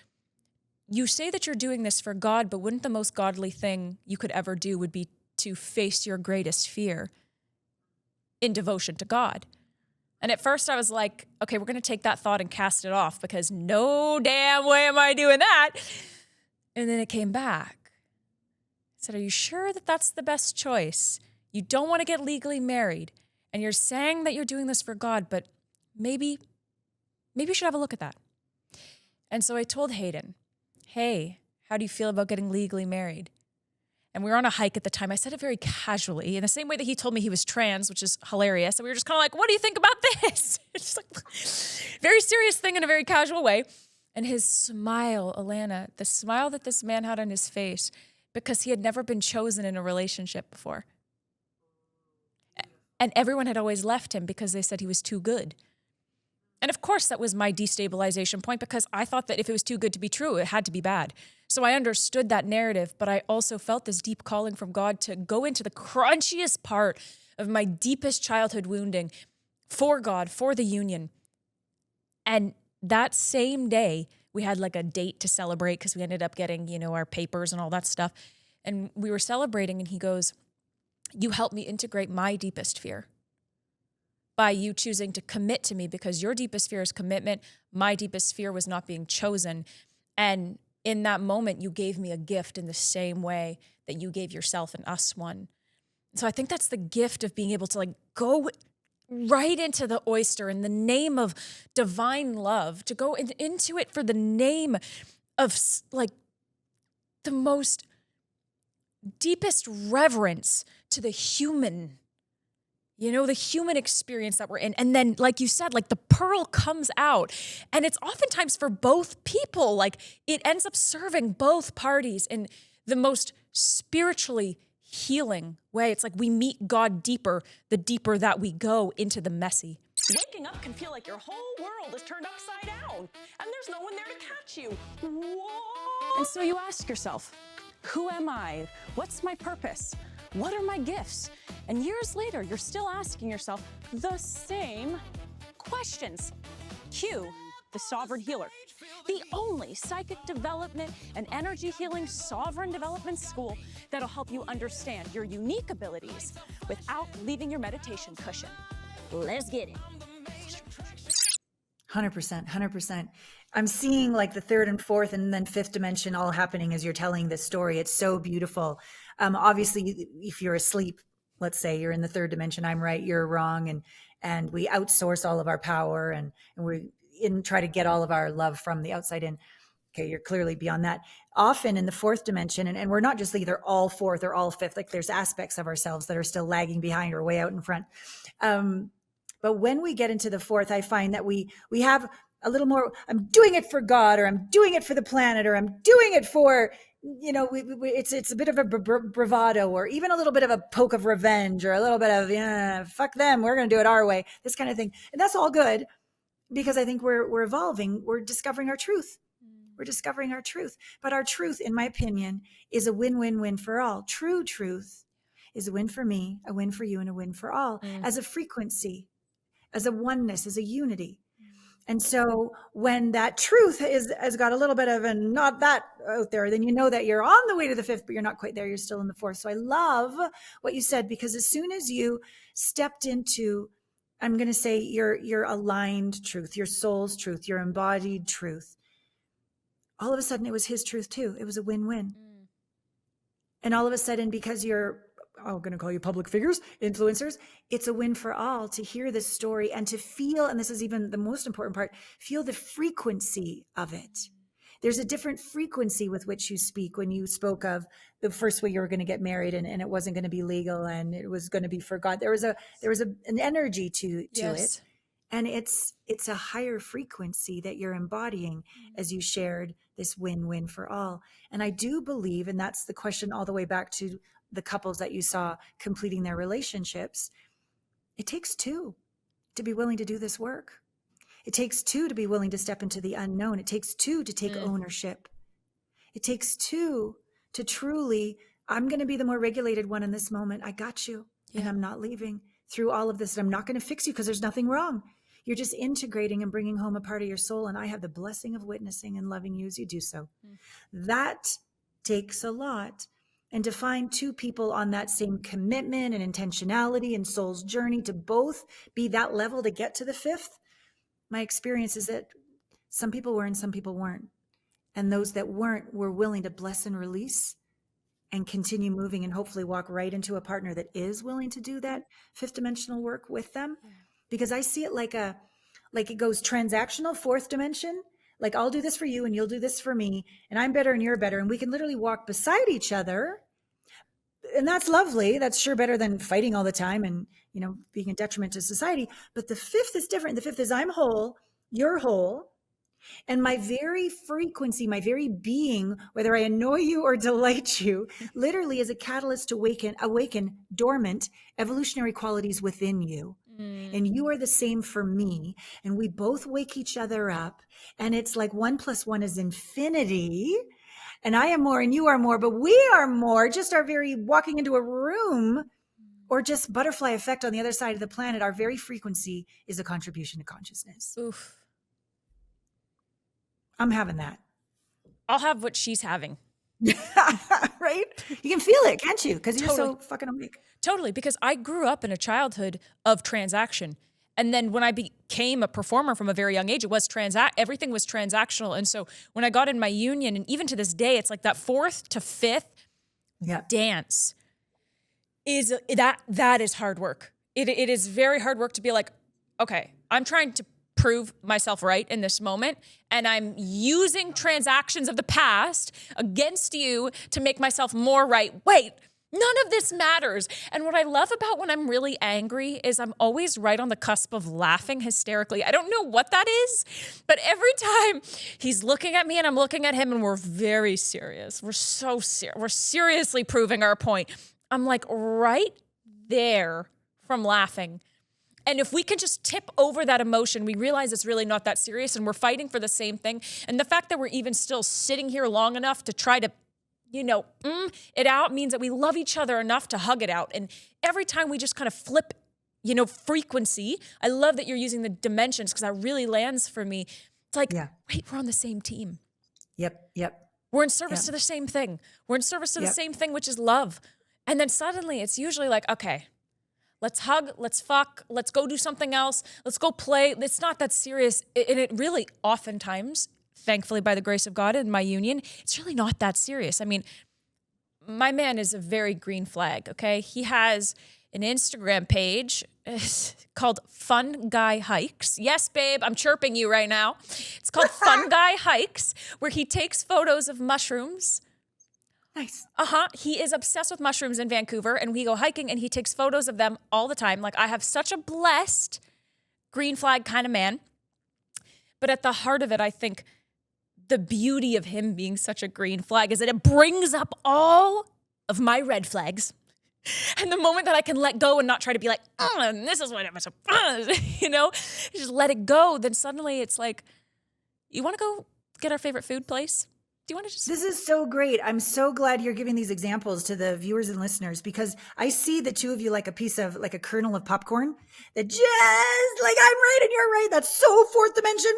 you say that you're doing this for God, but wouldn't the most godly thing you could ever do would be to face your greatest fear in devotion to God? And at first I was like, okay, we're going to take that thought and cast it off because no damn way am I doing that. And then it came back. I said, are you sure that that's the best choice? You don't want to get legally married and you're saying that you're doing this for God, but maybe you should have a look at that. And so I told Hayden, hey, how do you feel about getting legally married? And we were on a hike at the time. I said it very casually in the same way that he told me he was trans, which is hilarious. And we were just kind of like, what do you think about this? It's just like very serious thing in a very casual way. And his smile, Allana, the smile that this man had on his face, because he had never been chosen in a relationship before. And everyone had always left him because they said he was too good. And of course, that was my destabilization point, because I thought that if it was too good to be true, it had to be bad. So I understood that narrative, but I also felt this deep calling from God to go into the crunchiest part of my deepest childhood wounding for God, for the union. And that same day, we had like a date to celebrate because we ended up getting, our papers and all that stuff. And we were celebrating, and he goes, "You helped me integrate my deepest fear by you choosing to commit to me, because your deepest fear is commitment. My deepest fear was not being chosen. And in that moment, you gave me a gift in the same way that you gave yourself and us one." So I think that's the gift of being able to like go right into the oyster in the name of divine love, to go into it for the name of like the most deepest reverence to the human, the human experience that we're in. And then, like you said, like the pearl comes out, and it's oftentimes for both people. Like it ends up serving both parties in the most spiritually healing way. It's like we meet God deeper, the deeper that we go into the messy. Waking up can feel like your whole world is turned upside down, and there's no one there to catch you. Whoa! And so you ask yourself, who am I? What's my purpose? What are my gifts? And years later, you're still asking yourself the same questions. Cue the Sovereign Healer, the only psychic development and energy healing sovereign development school that'll help you understand your unique abilities without leaving your meditation cushion. Let's get it. 100%, 100%. I'm seeing like the third and fourth and then fifth dimension all happening as you're telling this story. It's so beautiful. Obviously, if you're asleep, let's say you're in the third dimension, I'm right, you're wrong. And we outsource all of our power and we try to get all of our love from the outside in. Okay, you're clearly beyond that. Often in the fourth dimension, and we're not just either all fourth or all fifth, like there's aspects of ourselves that are still lagging behind or way out in front. But when we get into the fourth, I find that we have a little more, I'm doing it for God, or I'm doing it for the planet, or I'm doing it for, it's a bit of a bravado, or even a little bit of a poke of revenge, or a little bit of, fuck them, we're going to do it our way, this kind of thing. And that's all good, because I think we're evolving. We're discovering our truth. We're discovering our truth. But our truth, in my opinion, is a win-win-win for all. True truth is a win for me, a win for you, and a win for all, as a frequency, as a oneness, as a unity. And so when that truth has got a little bit of a not that out there, then you know that you're on the way to the fifth, but you're not quite there. You're still in the fourth. So I love what you said, because as soon as you stepped into, I'm going to say your aligned truth, your soul's truth, your embodied truth, all of a sudden it was his truth too. It was a win-win. And all of a sudden, because I'm going to call you public figures, influencers, it's a win for all to hear this story and to feel, and this is even the most important part, feel the frequency of it. There's a different frequency with which you speak when you spoke of the first way you were going to get married and it wasn't going to be legal and it was going to be for God. There was an energy to Yes. it. And it's a higher frequency that you're embodying as you shared this win-win for all. And I do believe, and that's the question all the way back to the couples that you saw completing their relationships, it takes two to be willing to do this work. It takes two to be willing to step into the unknown. It takes two to take ownership. It takes two to truly, I'm going to be the more regulated one in this moment. I got you. Yeah. And I'm not leaving through all of this. And I'm not going to fix you because there's nothing wrong. You're just integrating and bringing home a part of your soul. And I have the blessing of witnessing and loving you as you do so. That takes a lot. And to find two people on that same commitment and intentionality and soul's journey to both be that level to get to the fifth, my experience is that some people were and some people weren't. And those that weren't were willing to bless and release and continue moving and hopefully walk right into a partner that is willing to do that fifth dimensional work with them. Because I see it like it goes transactional, fourth dimension. Like, I'll do this for you and you'll do this for me. And I'm better and you're better. And we can literally walk beside each other. And that's lovely. That's sure better than fighting all the time and, being a detriment to society. But the fifth is different. The fifth is I'm whole, you're whole. And my very frequency, my very being, whether I annoy you or delight you, literally is a catalyst to awaken dormant evolutionary qualities within you. And you are the same for me. And we both wake each other up. And it's like 1 + 1 is infinity. And I am more and you are more, but we are more. Just our very walking into a room or just butterfly effect on the other side of the planet, our very frequency is a contribution to consciousness. Oof. I'm having that. I'll have what she's having. Right? You can feel it, can't you? Because you're Totally. so fucking awake. Totally, because I grew up in a childhood of transaction. And then when I became a performer from a very young age, it was everything was transactional. And so when I got in my union, and even to this day, it's like that 4th to 5th dance is that is hard work. It is very hard work to be like, okay, I'm trying to prove myself right in this moment, and I'm using transactions of the past against you to make myself more right. Wait, none of this matters. And what I love about when I'm really angry is I'm always right on the cusp of laughing hysterically. I don't know what that is, but every time he's looking at me and I'm looking at him and we're very serious. We're so serious. We're seriously proving our point. I'm like right there from laughing. And if we can just tip over that emotion, we realize it's really not that serious and we're fighting for the same thing. And the fact that we're even still sitting here long enough to try to, it out means that we love each other enough to hug it out. And every time we just kind of flip, frequency, I love that you're using the dimensions because that really lands for me. It's like, wait, we're on the same team. Yep. We're in service to the same thing. We're in service to the same thing, which is love. And then suddenly it's usually like, okay, let's hug, let's fuck, let's go do something else, let's go play. It's not that serious. And it really oftentimes, thankfully by the grace of God in my union, it's really not that serious. I mean, my man is a very green flag, okay? He has an Instagram page called Fun Guy Hikes. Yes, babe, I'm chirping you right now. It's called Fun Guy Hikes, where he takes photos of mushrooms. Nice. He is obsessed with mushrooms in Vancouver, and we go hiking, and he takes photos of them all the time. Like, I have such a blessed green flag kind of man. But at the heart of it, I think the beauty of him being such a green flag is that it brings up all of my red flags. And the moment that I can let go and not try to be like, this is what I'm supposed to, just let it go, then suddenly it's like, you want to go get our favorite food place? Do you want to just... This is so great. I'm so glad you're giving these examples to the viewers and listeners because I see the two of you like a piece of, like a kernel of popcorn that just like, I'm right and you're right. That's so 4th dimension.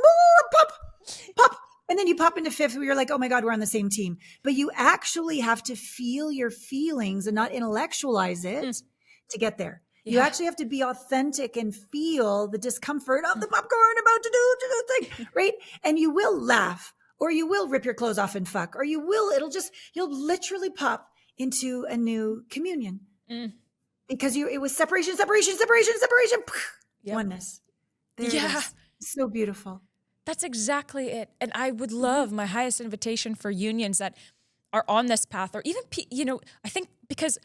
Pop. And then you pop into 5th where you're like, oh my God, we're on the same team. But you actually have to feel your feelings and not intellectualize it to get there. Yeah. You actually have to be authentic and feel the discomfort of the popcorn about to do the thing, right? And you will laugh. Or you will rip your clothes off and fuck, or you'll literally pop into a new communion because it was separation, oneness. There it is. So beautiful. That's exactly it. And I would love my highest invitation for unions that are on this path, or even, I think because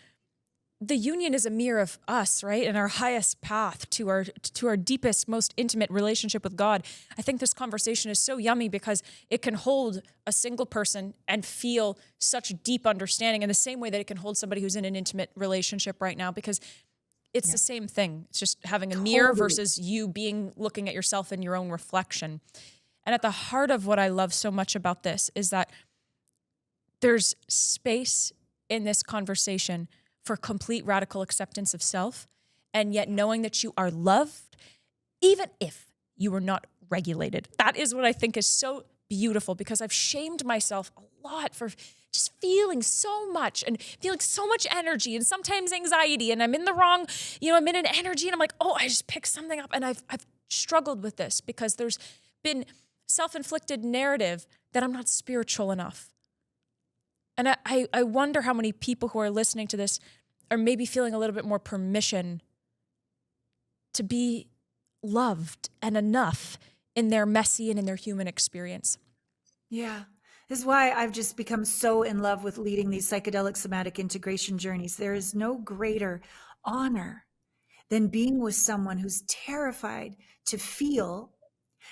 the union is a mirror of us, right? And our highest path to our deepest, most intimate relationship with God. I think this conversation is so yummy because it can hold a single person and feel such deep understanding in the same way that it can hold somebody who's in an intimate relationship right now, because it's the same thing. It's just having a mirror versus you looking at yourself in your own reflection. And at the heart of what I love so much about this is that there's space in this conversation for complete radical acceptance of self, and yet knowing that you are loved, even if you were not regulated. That is what I think is so beautiful, because I've shamed myself a lot for just feeling so much and feeling so much energy and sometimes anxiety, and I'm in the wrong, I'm in an energy and I'm like, I just picked something up, and I've struggled with this because there's been self-inflicted narrative that I'm not spiritual enough. And I wonder how many people who are listening to this are maybe feeling a little bit more permission to be loved and enough in their messy and in their human experience. Yeah. This is why I've just become so in love with leading these psychedelic somatic integration journeys. There is no greater honor than being with someone who's terrified to feel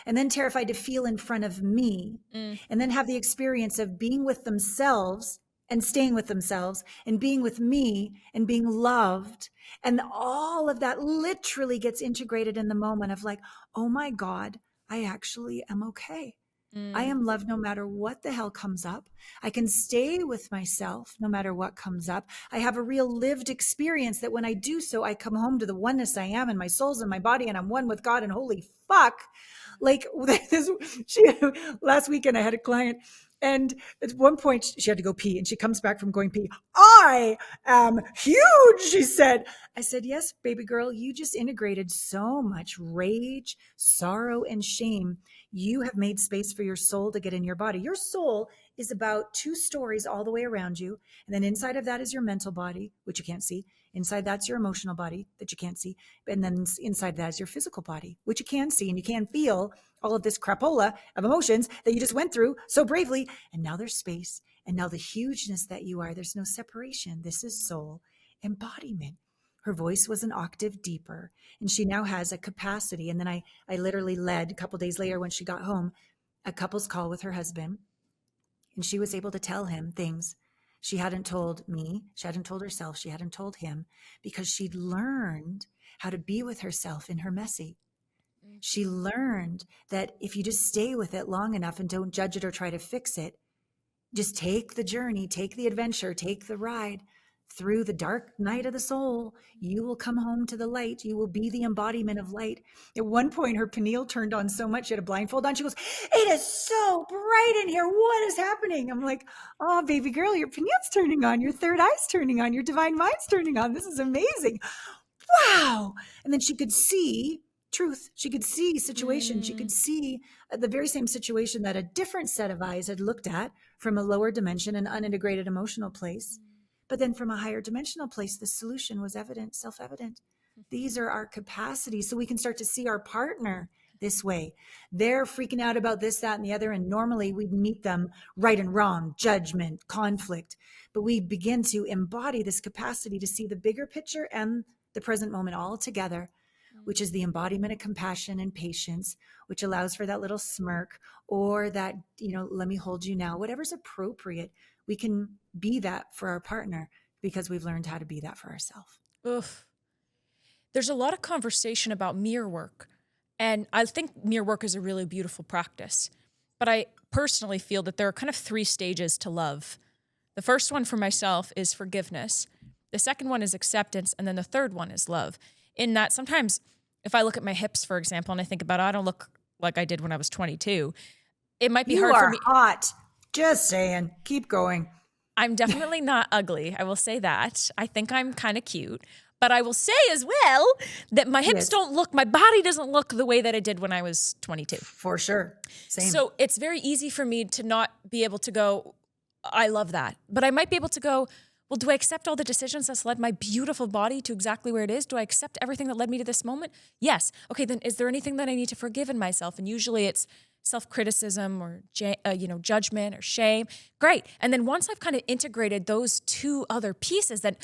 and then terrified to feel in front of me, and then have the experience of being with themselves and staying with themselves and being with me and being loved. And all of that literally gets integrated in the moment of like, oh my God, I actually am okay. I am loved no matter what the hell comes up. I can stay with myself no matter what comes up. I have a real lived experience that when I do so, I come home to the oneness I am, and my soul's in my body, and I'm one with God, and holy fuck. Like this, last weekend I had a client, and at one point she had to go pee, and she comes back from going pee. I am huge, she said. I said, yes, baby girl, you just integrated so much rage, sorrow, and shame. You have made space for your soul to get in your body. Your soul is about 2 stories all the way around you. And then inside of that is your mental body, which you can't see. Inside that's your emotional body that you can't see. And then inside that is your physical body, which you can see, and you can feel all of this crapola of emotions that you just went through so bravely. And now there's space. And now the hugeness that you are, there's no separation. This is soul embodiment. Her voice was an octave deeper, and she now has a capacity. And then I literally led a couple days later when she got home, a couple's call with her husband, and she was able to tell him things she hadn't told me, she hadn't told herself, she hadn't told him, because she'd learned how to be with herself in her messy. She learned that if you just stay with it long enough and don't judge it or try to fix it, just take the journey, take the adventure, take the ride through the dark night of the soul, you will come home to the light. You will be the embodiment of light. At one point, her pineal turned on so much, she had a blindfold on. She goes, it is so bright in here. What is happening? I'm like, oh, baby girl, your pineal's turning on. Your third eye's turning on. Your divine mind's turning on. This is amazing. Wow. And then she could see truth. She could see situation. She could see the very same situation that a different set of eyes had looked at from a lower dimension, an unintegrated emotional place. But then from a higher dimensional place, the solution was evident, self-evident. These are our capacities. So we can start to see our partner this way. They're freaking out about this, that, and the other. And normally we'd meet them right and wrong, judgment, conflict. But we begin to embody this capacity to see the bigger picture and the present moment all together, which is the embodiment of compassion and patience, which allows for that little smirk or that, let me hold you now, whatever's appropriate. We can be that for our partner because we've learned how to be that for ourselves. Oof. There's a lot of conversation about mirror work, and I think mirror work is a really beautiful practice. But I personally feel that there are kind of 3 stages to love. The first one for myself is forgiveness. The second one is acceptance. And then the third one is love. In that sometimes if I look at my hips, for example, and I think about, I don't look like I did when I was 22, it might be hard for me. You are hot. Just saying. Keep going. I'm definitely not ugly. I will say that. I think I'm kind of cute. But I will say as well that my hips don't look, my body doesn't look the way that it did when I was 22. For sure. Same. So it's very easy for me to not be able to go, I love that. But I might be able to go, well, do I accept all the decisions that's led my beautiful body to exactly where it is? Do I accept everything that led me to this moment? Yes. Okay, then is there anything that I need to forgive in myself? And usually it's self-criticism or judgment or shame. Great. And then once I've kind of integrated those 2 other pieces, then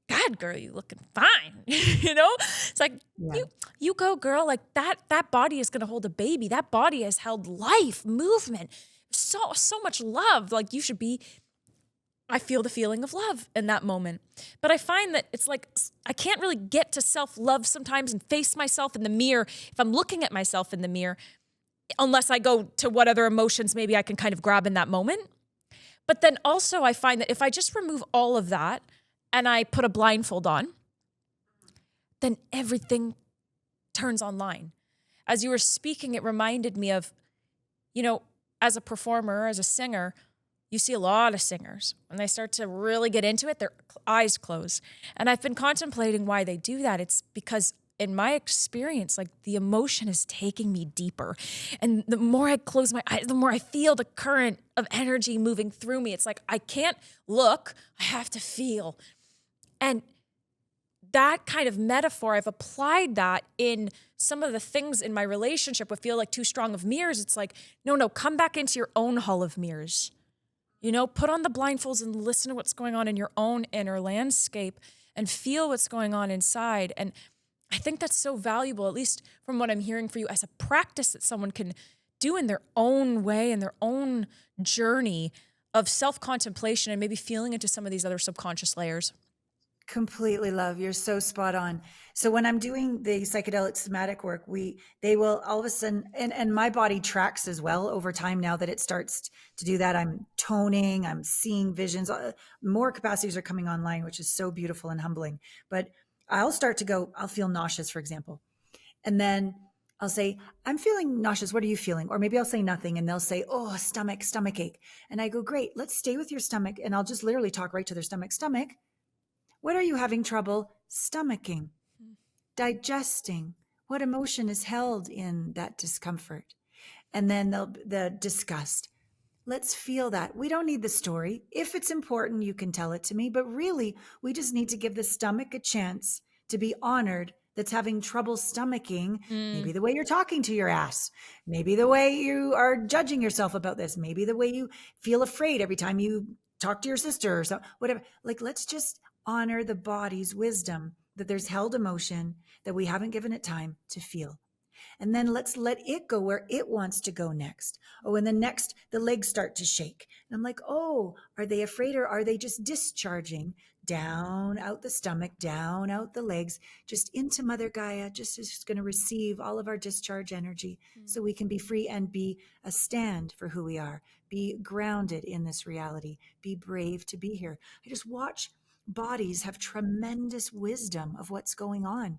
God, girl, you looking fine. It's like, you go, girl. Like that body is going to hold a baby. That body has held life, movement, so much love. Like you should be. I feel the feeling of love in that moment. But I find that it's like, I can't really get to self-love sometimes and face myself in the mirror if I'm looking at myself in the mirror, unless I go to what other emotions maybe I can kind of grab in that moment. But then also I find that if I just remove all of that and I put a blindfold on, then everything turns online. As you were speaking, it reminded me of, as a performer, as a singer, you see a lot of singers. When they start to really get into it, their eyes close. And I've been contemplating why they do that. It's because in my experience, like the emotion is taking me deeper. And the more I close my eyes, the more I feel the current of energy moving through me. It's like, I can't look, I have to feel. And that kind of metaphor, I've applied that in some of the things in my relationship would feel like too strong of mirrors. It's like, no, come back into your own hall of mirrors. Put on the blindfolds and listen to what's going on in your own inner landscape and feel what's going on inside. And I think that's so valuable, at least from what I'm hearing for you, as a practice that someone can do in their own way, in their own journey of self-contemplation and maybe feeling into some of these other subconscious layers. Completely, love. You're so spot on. So when I'm doing the psychedelic somatic work, they will all of a sudden, and my body tracks as well over time now that it starts to do that. I'm toning, I'm seeing visions, more capacities are coming online, which is so beautiful and humbling. But I'll start to go, I'll feel nauseous, for example. And then I'll say, I'm feeling nauseous. What are you feeling? Or maybe I'll say nothing and they'll say, oh, stomach ache. And I go, great, let's stay with your stomach. And I'll just literally talk right to their stomach. What are you having trouble stomaching, digesting? What emotion is held in that discomfort? And then the disgust. Let's feel that. We don't need the story. If it's important, you can tell it to me. But really, we just need to give the stomach a chance to be honored that's having trouble stomaching. Maybe the way you're talking to your ass. Maybe the way you are judging yourself about this. Maybe the way you feel afraid every time you talk to your sister or so, whatever. Like, let's just honor the body's wisdom that there's held emotion that we haven't given it time to feel. And then let's let it go where it wants to go next. Oh, and then next, the legs start to shake. And I'm like, oh, are they afraid or are they just discharging down out the stomach, down out the legs, just into Mother Gaia, just is going to receive all of our discharge energy so we can be free and be a stand for who we are, be grounded in this reality, be brave to be here. I just watch bodies have tremendous wisdom of what's going on.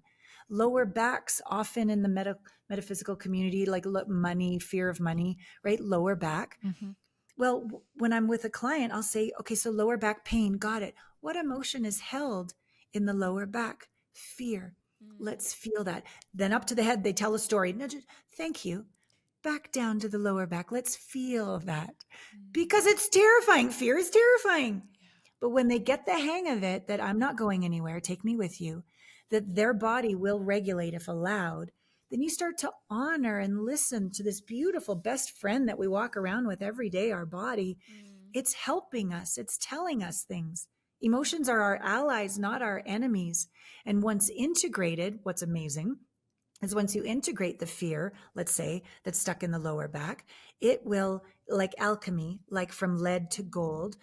Lower backs, often in the metaphysical community, like money, fear of money, right? Lower back. Mm-hmm. Well, when I'm with a client, I'll say, okay, so lower back pain, got it. What emotion is held in the lower back? Fear. Let's feel that. Then up to the head, they tell a story. No, just, thank you. Back down to the lower back. Let's feel that because it's terrifying. Fear is terrifying. But when they get the hang of it, that I'm not going anywhere, take me with you, that their body will regulate if allowed, then you start to honor and listen to this beautiful best friend that we walk around with every day, our body. It's helping us. It's telling us things. Emotions are our allies, not our enemies. And once integrated, what's amazing is once you integrate the fear, let's say, that's stuck in the lower back, it will, like alchemy, like from lead to gold,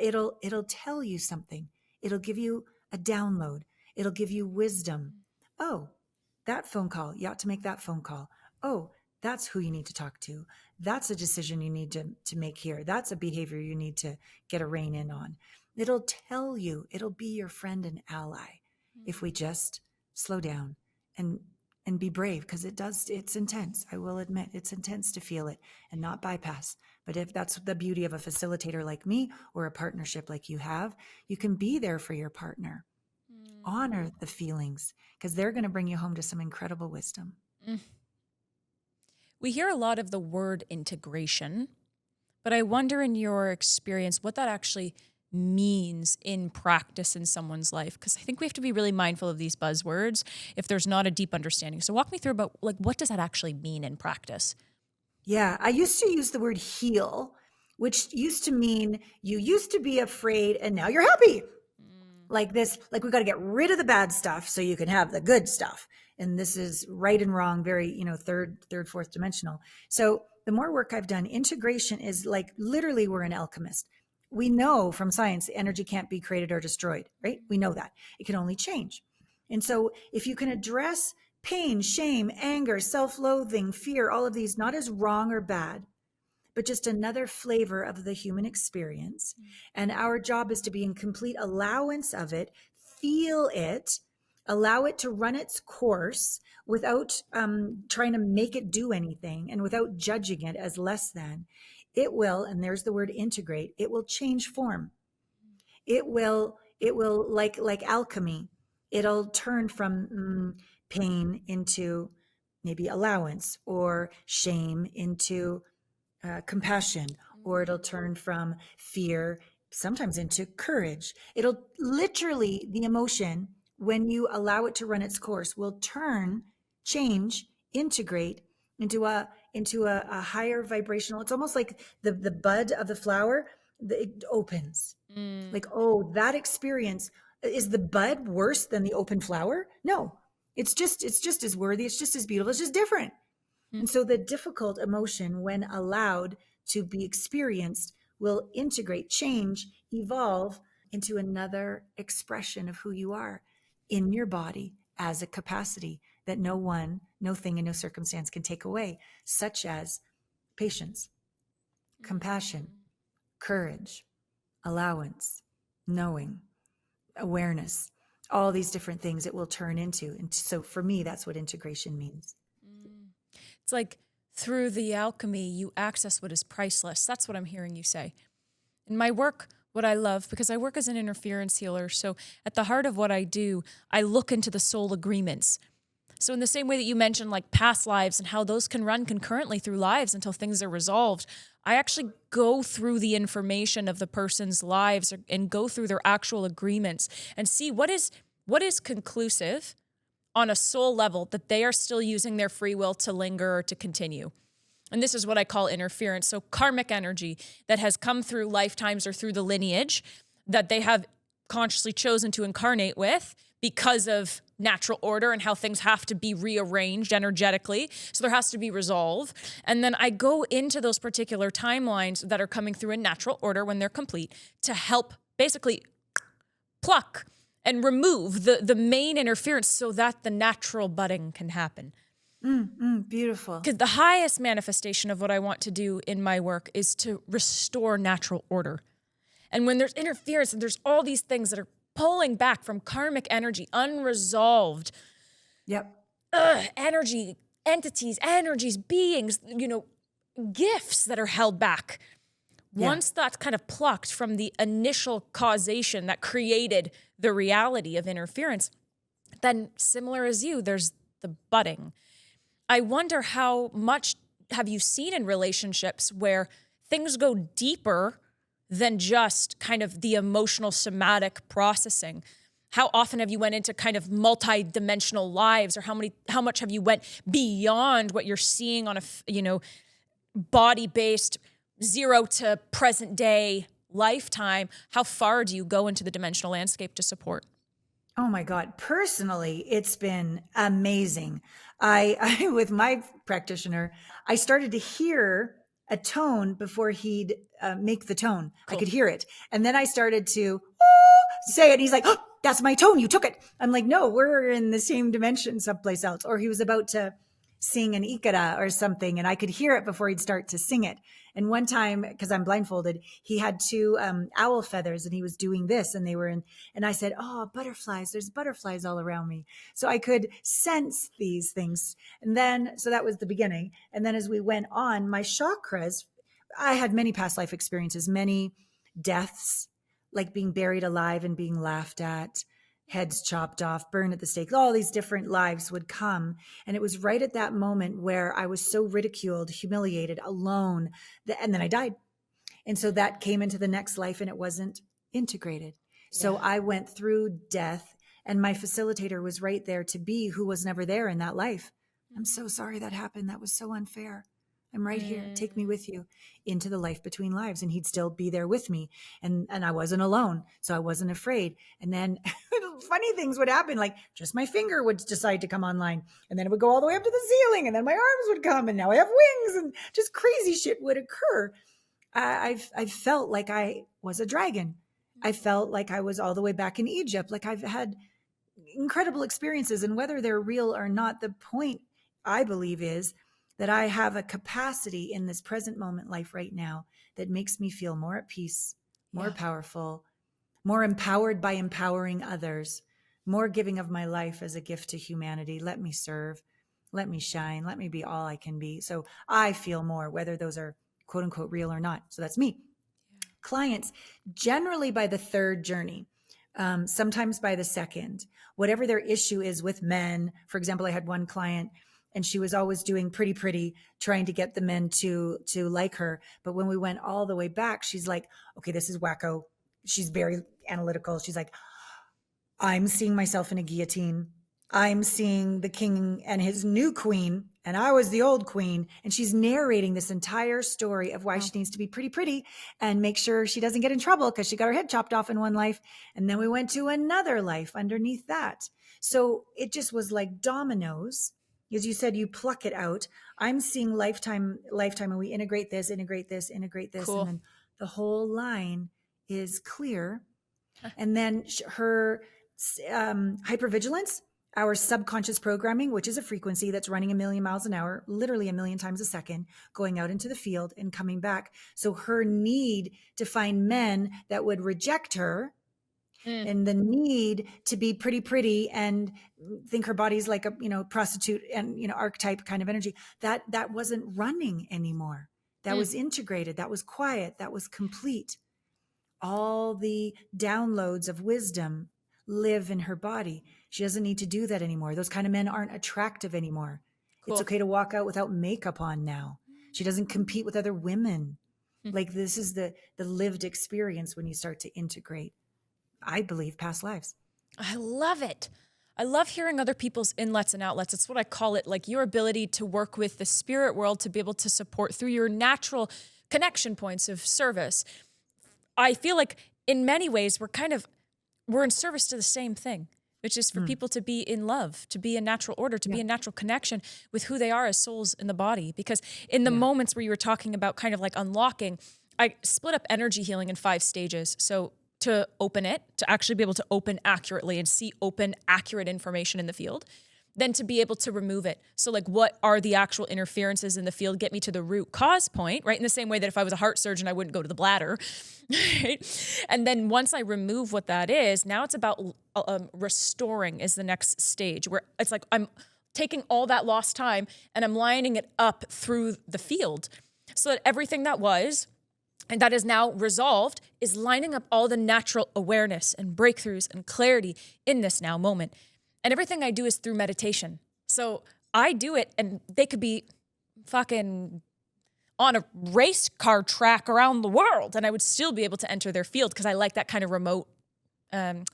it'll tell you something. It'll give you a download. It'll give you wisdom. Oh, that phone call, you ought to make that phone call. Oh, that's who you need to talk to. That's a decision you need to make here. That's a behavior you need to get a rein in on. It'll tell you, it'll be your friend and ally if we just slow down and be brave, because it's intense. I will admit it's intense to feel it and not bypass. But if that's the beauty of a facilitator like me or a partnership like you have, you can be there for your partner. Honor the feelings because they're going to bring you home to some incredible wisdom. We hear a lot of the word integration, but I wonder in your experience what that actually means in practice in someone's life, because I think we have to be really mindful of these buzzwords if there's not a deep understanding. So walk me through about what does that actually mean in practice? Yeah, I used to use the word heal, which used to mean you used to be afraid and now you're happy. Like this, like we got to get rid of the bad stuff so you can have the good stuff. And this is right and wrong, very, third, fourth dimensional. So the more work I've done, integration is like literally we're an alchemist. We know from science, energy can't be created or destroyed, right? We know that. It can only change. And so if you can address pain, shame, anger, self-loathing, fear, all of these, not as wrong or bad, but just another flavor of the human experience. And our job is to be in complete allowance of it, feel it, allow it to run its course without trying to make it do anything and without judging it as less than. It will, and there's the word integrate, it will change form. It will like alchemy. It'll turn from pain into maybe allowance, or shame into compassion, or it'll turn from fear sometimes into courage. It'll literally, the emotion, when you allow it to run its course, will turn, change, integrate into a higher vibrational. It's almost like the bud of the flower, it opens. Like, oh, that experience, is the bud worse than the open flower? No, It's just as worthy. It's just as beautiful. It's just different. And so the difficult emotion, when allowed to be experienced, will integrate, change, evolve into another expression of who you are in your body as a capacity that no one, no thing, and no circumstance can take away, such as patience, compassion, courage, allowance, knowing, awareness, all these different things it will turn into. And so for me, that's what integration means. It's like through the alchemy, you access what is priceless. That's what I'm hearing you say. In my work, what I love, because I work as an interference healer, so at the heart of what I do, I look into the soul agreements. So in the same way that you mentioned like past lives and how those can run concurrently through lives until things are resolved, I actually go through the information of the person's lives and go through their actual agreements and see what is conclusive on a soul level that they are still using their free will to linger or to continue. And this is what I call interference. So karmic energy that has come through lifetimes or through the lineage that they have consciously chosen to incarnate with because of natural order and how things have to be rearranged energetically. So there has to be resolve. And then I go into those particular timelines that are coming through in natural order when they're complete to help basically pluck and remove the main interference so that the natural budding can happen. Beautiful. Because the highest manifestation of what I want to do in my work is to restore natural order. And when there's interference and there's all these things that are pulling back from karmic energy, unresolved energy, entities, energies, beings, gifts that are held back. Once that's kind of plucked from the initial causation that created the reality of interference, then similar as you, there's the budding. I wonder how much have you seen in relationships where things go deeper than just kind of the emotional somatic processing? How often have you went into kind of multi-dimensional lives, or how much have you went beyond what you're seeing on a, body-based 0 to present day lifetime? How far do you go into the dimensional landscape to support? Oh my God. Personally, it's been amazing. I with my practitioner, I started to hear a tone before he'd make the tone. Cool. I could hear it. And then I started to say it. And he's like, oh, that's my tone. You took it. I'm like, no, we're in the same dimension someplace else. Or he was about to sing an ikara or something, and I could hear it before he'd start to sing it. And one time, because I'm blindfolded, he had 2 owl feathers and he was doing this, and they were in, and I said, oh, butterflies, there's butterflies all around me. So I could sense these things. And then, so that was the beginning. And then as we went on, my chakras, I had many past life experiences, many deaths, like being buried alive and being laughed at, heads chopped off, burned at the stake, all these different lives would come. And it was right at that moment where I was so ridiculed, humiliated, alone, and then I died. And so that came into the next life and it wasn't integrated. So I went through death, and my facilitator was right there to be who was never there in that life. I'm so sorry that happened. That was so unfair. I'm right here. Take me with you into the life between lives. And he'd still be there with me. And I wasn't alone. So I wasn't afraid. And then funny things would happen. Like just my finger would decide to come online, and then it would go all the way up to the ceiling, and then my arms would come, and now I have wings, and just crazy shit would occur. I felt like I was a dragon. I felt like I was all the way back in Egypt. Like I've had incredible experiences, and whether they're real or not, the point I believe is that I have a capacity in this present moment life right now that makes me feel more at peace, more powerful, more empowered by empowering others, more giving of my life as a gift to humanity. Let me serve, let me shine, let me be all I can be. So I feel more, whether those are quote unquote real or not. So that's me. Clients, generally by the 3rd journey, sometimes by the 2nd, whatever their issue is with men. For example, I had one client, and she was always doing pretty, trying to get the men to like her. But when we went all the way back, she's like, okay, this is wacko. She's very analytical. She's like, I'm seeing myself in a guillotine. I'm seeing the king and his new queen and I was the old queen. And she's narrating this entire story of why she needs to be pretty and make sure she doesn't get in trouble because she got her head chopped off in one life. And then we went to another life underneath that. So it just was like dominoes. As you said, you pluck it out. I'm seeing lifetime, and we integrate this, Cool. and then the whole line is clear. And then her hypervigilance, our subconscious programming, which is a frequency that's running 1,000,000 miles an hour, literally 1,000,000 times a second, going out into the field and coming back. So her need to find men that would reject her, and the need to be pretty and think her body's like a, prostitute and, archetype kind of energy, that wasn't running anymore. That was integrated. That was quiet. That was complete. All the downloads of wisdom live in her body. She doesn't need to do that anymore. Those kind of men aren't attractive anymore. Cool. It's okay to walk out without makeup on now. She doesn't compete with other women. Like, this is the lived experience when you start to integrate, I believe, past lives. I love it. I love hearing other people's inlets and outlets. It's what I call it, like your ability to work with the spirit world to be able to support through your natural connection points of service. I feel like in many ways we're in service to the same thing, which is for people to be in love, to be in natural order, to be in natural connection with who they are as souls in the body. Because in the moments where you were talking about kind of like unlocking, I split up energy healing in 5 stages. So to open it, to actually be able to open accurately and see open, accurate information in the field, then to be able to remove it. So like, what are the actual interferences in the field? Get me to the root cause point, right? In the same way that if I was a heart surgeon, I wouldn't go to the bladder, right? And then once I remove what that is, now it's about restoring is the next stage, where it's like I'm taking all that lost time and I'm lining it up through the field so that everything that was and that is now resolved is lining up all the natural awareness and breakthroughs and clarity in this now moment. And everything I do is through meditation. So I do it, and they could be fucking on a race car track around the world, and I would still be able to enter their field because I like that kind of remote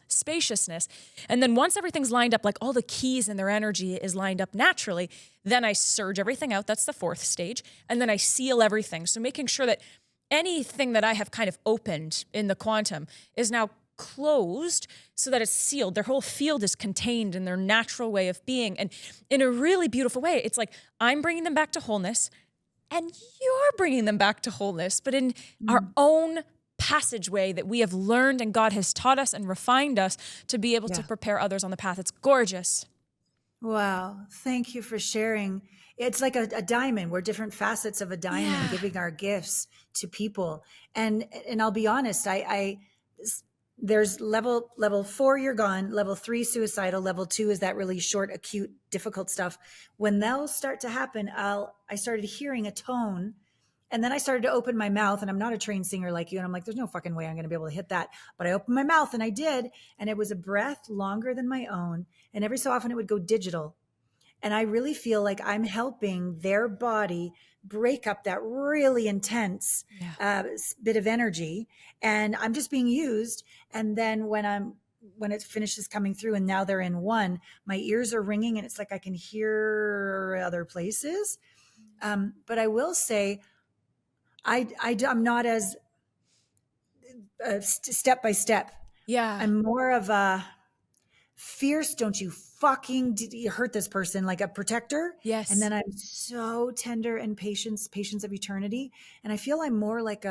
spaciousness. And then once everything's lined up, like all the keys in their energy is lined up naturally, then I surge everything out. That's the 4th stage. And then I seal everything. So making sure that anything that I have kind of opened in the quantum is now closed so that it's sealed. Their whole field is contained in their natural way of being. And in a really beautiful way, it's like I'm bringing them back to wholeness and you're bringing them back to wholeness, but in our own passageway that we have learned and God has taught us and refined us to be able to prepare others on the path. It's gorgeous. Wow. Thank you for sharing. It's like a diamond. We're different facets of a diamond, giving our gifts to people. And I'll be honest, there's level 4, you're gone. Level 3, suicidal. Level 2 is that really short, acute, difficult stuff. When those start to happen, I started hearing a tone, and then I started to open my mouth, and I'm not a trained singer like you. And I'm like, there's no fucking way I'm going to be able to hit that. But I opened my mouth and I did. And it was a breath longer than my own. And every so often it would go digital. And I really feel like I'm helping their body break up that really intense bit of energy. And I'm just being used. And then when it finishes coming through and now they're in one, my ears are ringing and it's like I can hear other places. But I will say, I'm not as step by step. Yeah. I'm more of a fierce, don't you fucking hurt this person, like a protector. Yes. And then I'm so tender and patience of eternity. And I feel I'm more like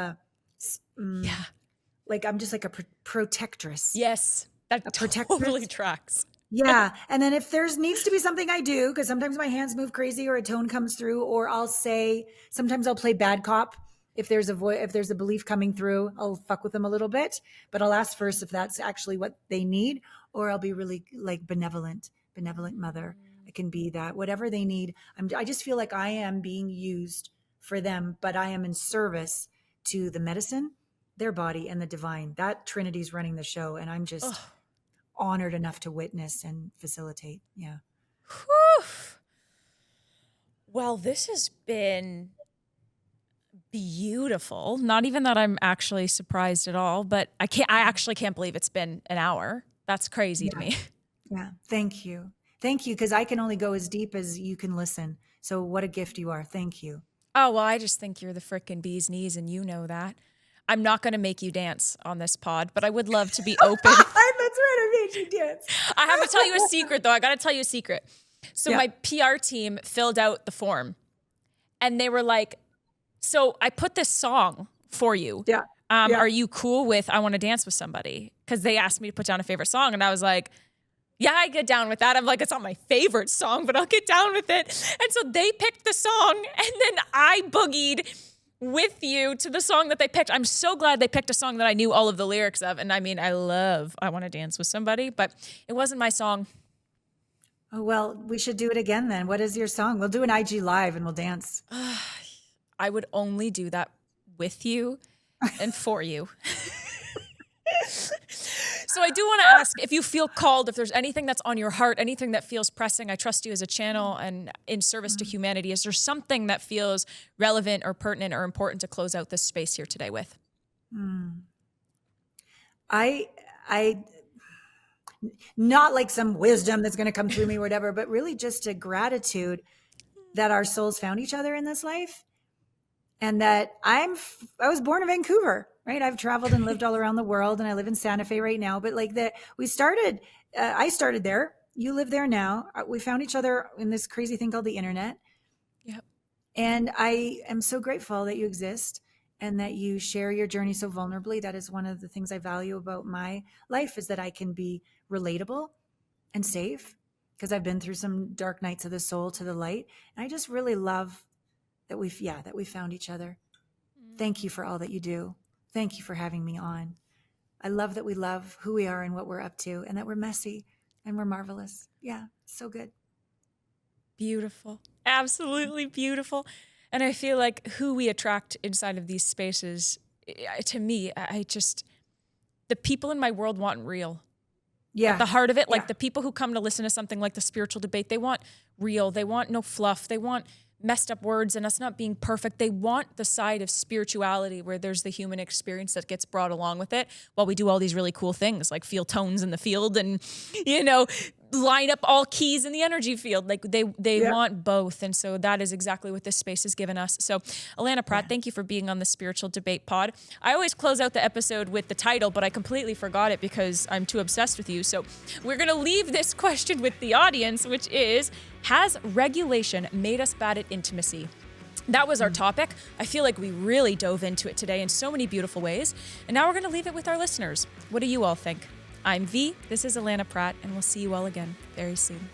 like I'm just like a protectress. Yes. That totally tracks. Yeah. And then if there's needs to be something I do, because sometimes my hands move crazy or a tone comes through, or sometimes I'll play bad cop. If there's a belief coming through, I'll fuck with them a little bit, but I'll ask first if that's actually what they need, or I'll be really like benevolent mother. I can be that, whatever they need. I just feel like I am being used for them, but I am in service to the medicine, their body, and the divine. That Trinity's running the show, and I'm just honored enough to witness and facilitate. Yeah. Whew. Well, this has been beautiful. Not even that I'm actually surprised at all, but I actually can't believe it's been an hour. That's crazy to me. Yeah. Thank you. Because I can only go as deep as you can listen. So what a gift you are. Thank you. Oh, well, I just think you're the frickin' bee's knees, and you know that. I'm not going to make you dance on this pod, but I would love to be open. That's right. I made you dance. I have to tell you a secret, though. I got to tell you a secret. So Yeah. my PR team filled out the form, and they were like, so I put this song for you. Yeah. Are you cool with I Want to Dance with Somebody? Because they asked me to put down a favorite song, and I was like, yeah, I get down with that. I'm like, it's not my favorite song, but I'll get down with it. And so they picked the song, and then I boogied with you to the song that they picked. I'm so glad they picked a song that I knew all of the lyrics of. And I mean, I love I Want to Dance with Somebody, but it wasn't my song. Oh, well, we should do it again then. What is your song? We'll do an IG live and we'll dance. I would only do that with you and for you. So I do want to ask if you feel called, if there's anything that's on your heart, anything that feels pressing. I trust you as a channel and in service to humanity. Is there something that feels relevant or pertinent or important to close out this space here today with? I not like some wisdom that's going to come through me or whatever, but really just a gratitude that our souls found each other in this life. And that I was born in Vancouver, right? I've traveled and lived all around the world, and I live in Santa Fe right now. But like that, I started there. You live there now. We found each other in this crazy thing called the internet. Yep. And I am so grateful that you exist and that you share your journey so vulnerably. That is one of the things I value about my life, is that I can be relatable and safe, because I've been through some dark nights of the soul to the light. And I just really love that we found each other. Thank you for all that you do. Thank you for having me on. I love that we love who we are and what we're up to, and that we're messy and we're marvelous. Yeah, so good. Beautiful. Absolutely beautiful. And I feel like who we attract inside of these spaces, to me, the people in my world want real. Yeah. At the heart of it, like the people who come to listen to something like the spiritual debate, they want real. They want no fluff. They want messed up words and us not being perfect. They want the side of spirituality where there's the human experience that gets brought along with it, while we do all these really cool things like feel tones in the field and, line up all keys in the energy field. Like they want both. And so that is exactly what this space has given us. So Allana Pratt, thank you for being on the Spiritual Debate Pod. I always close out the episode with the title, but I completely forgot it because I'm too obsessed with you. So we're going to leave this question with the audience, which is, has regulation made us bad at intimacy? That was our topic. I feel like we really dove into it today in so many beautiful ways. And now we're going to leave it with our listeners. What do you all think? I'm V, this is Allana Pratt, and we'll see you all again very soon.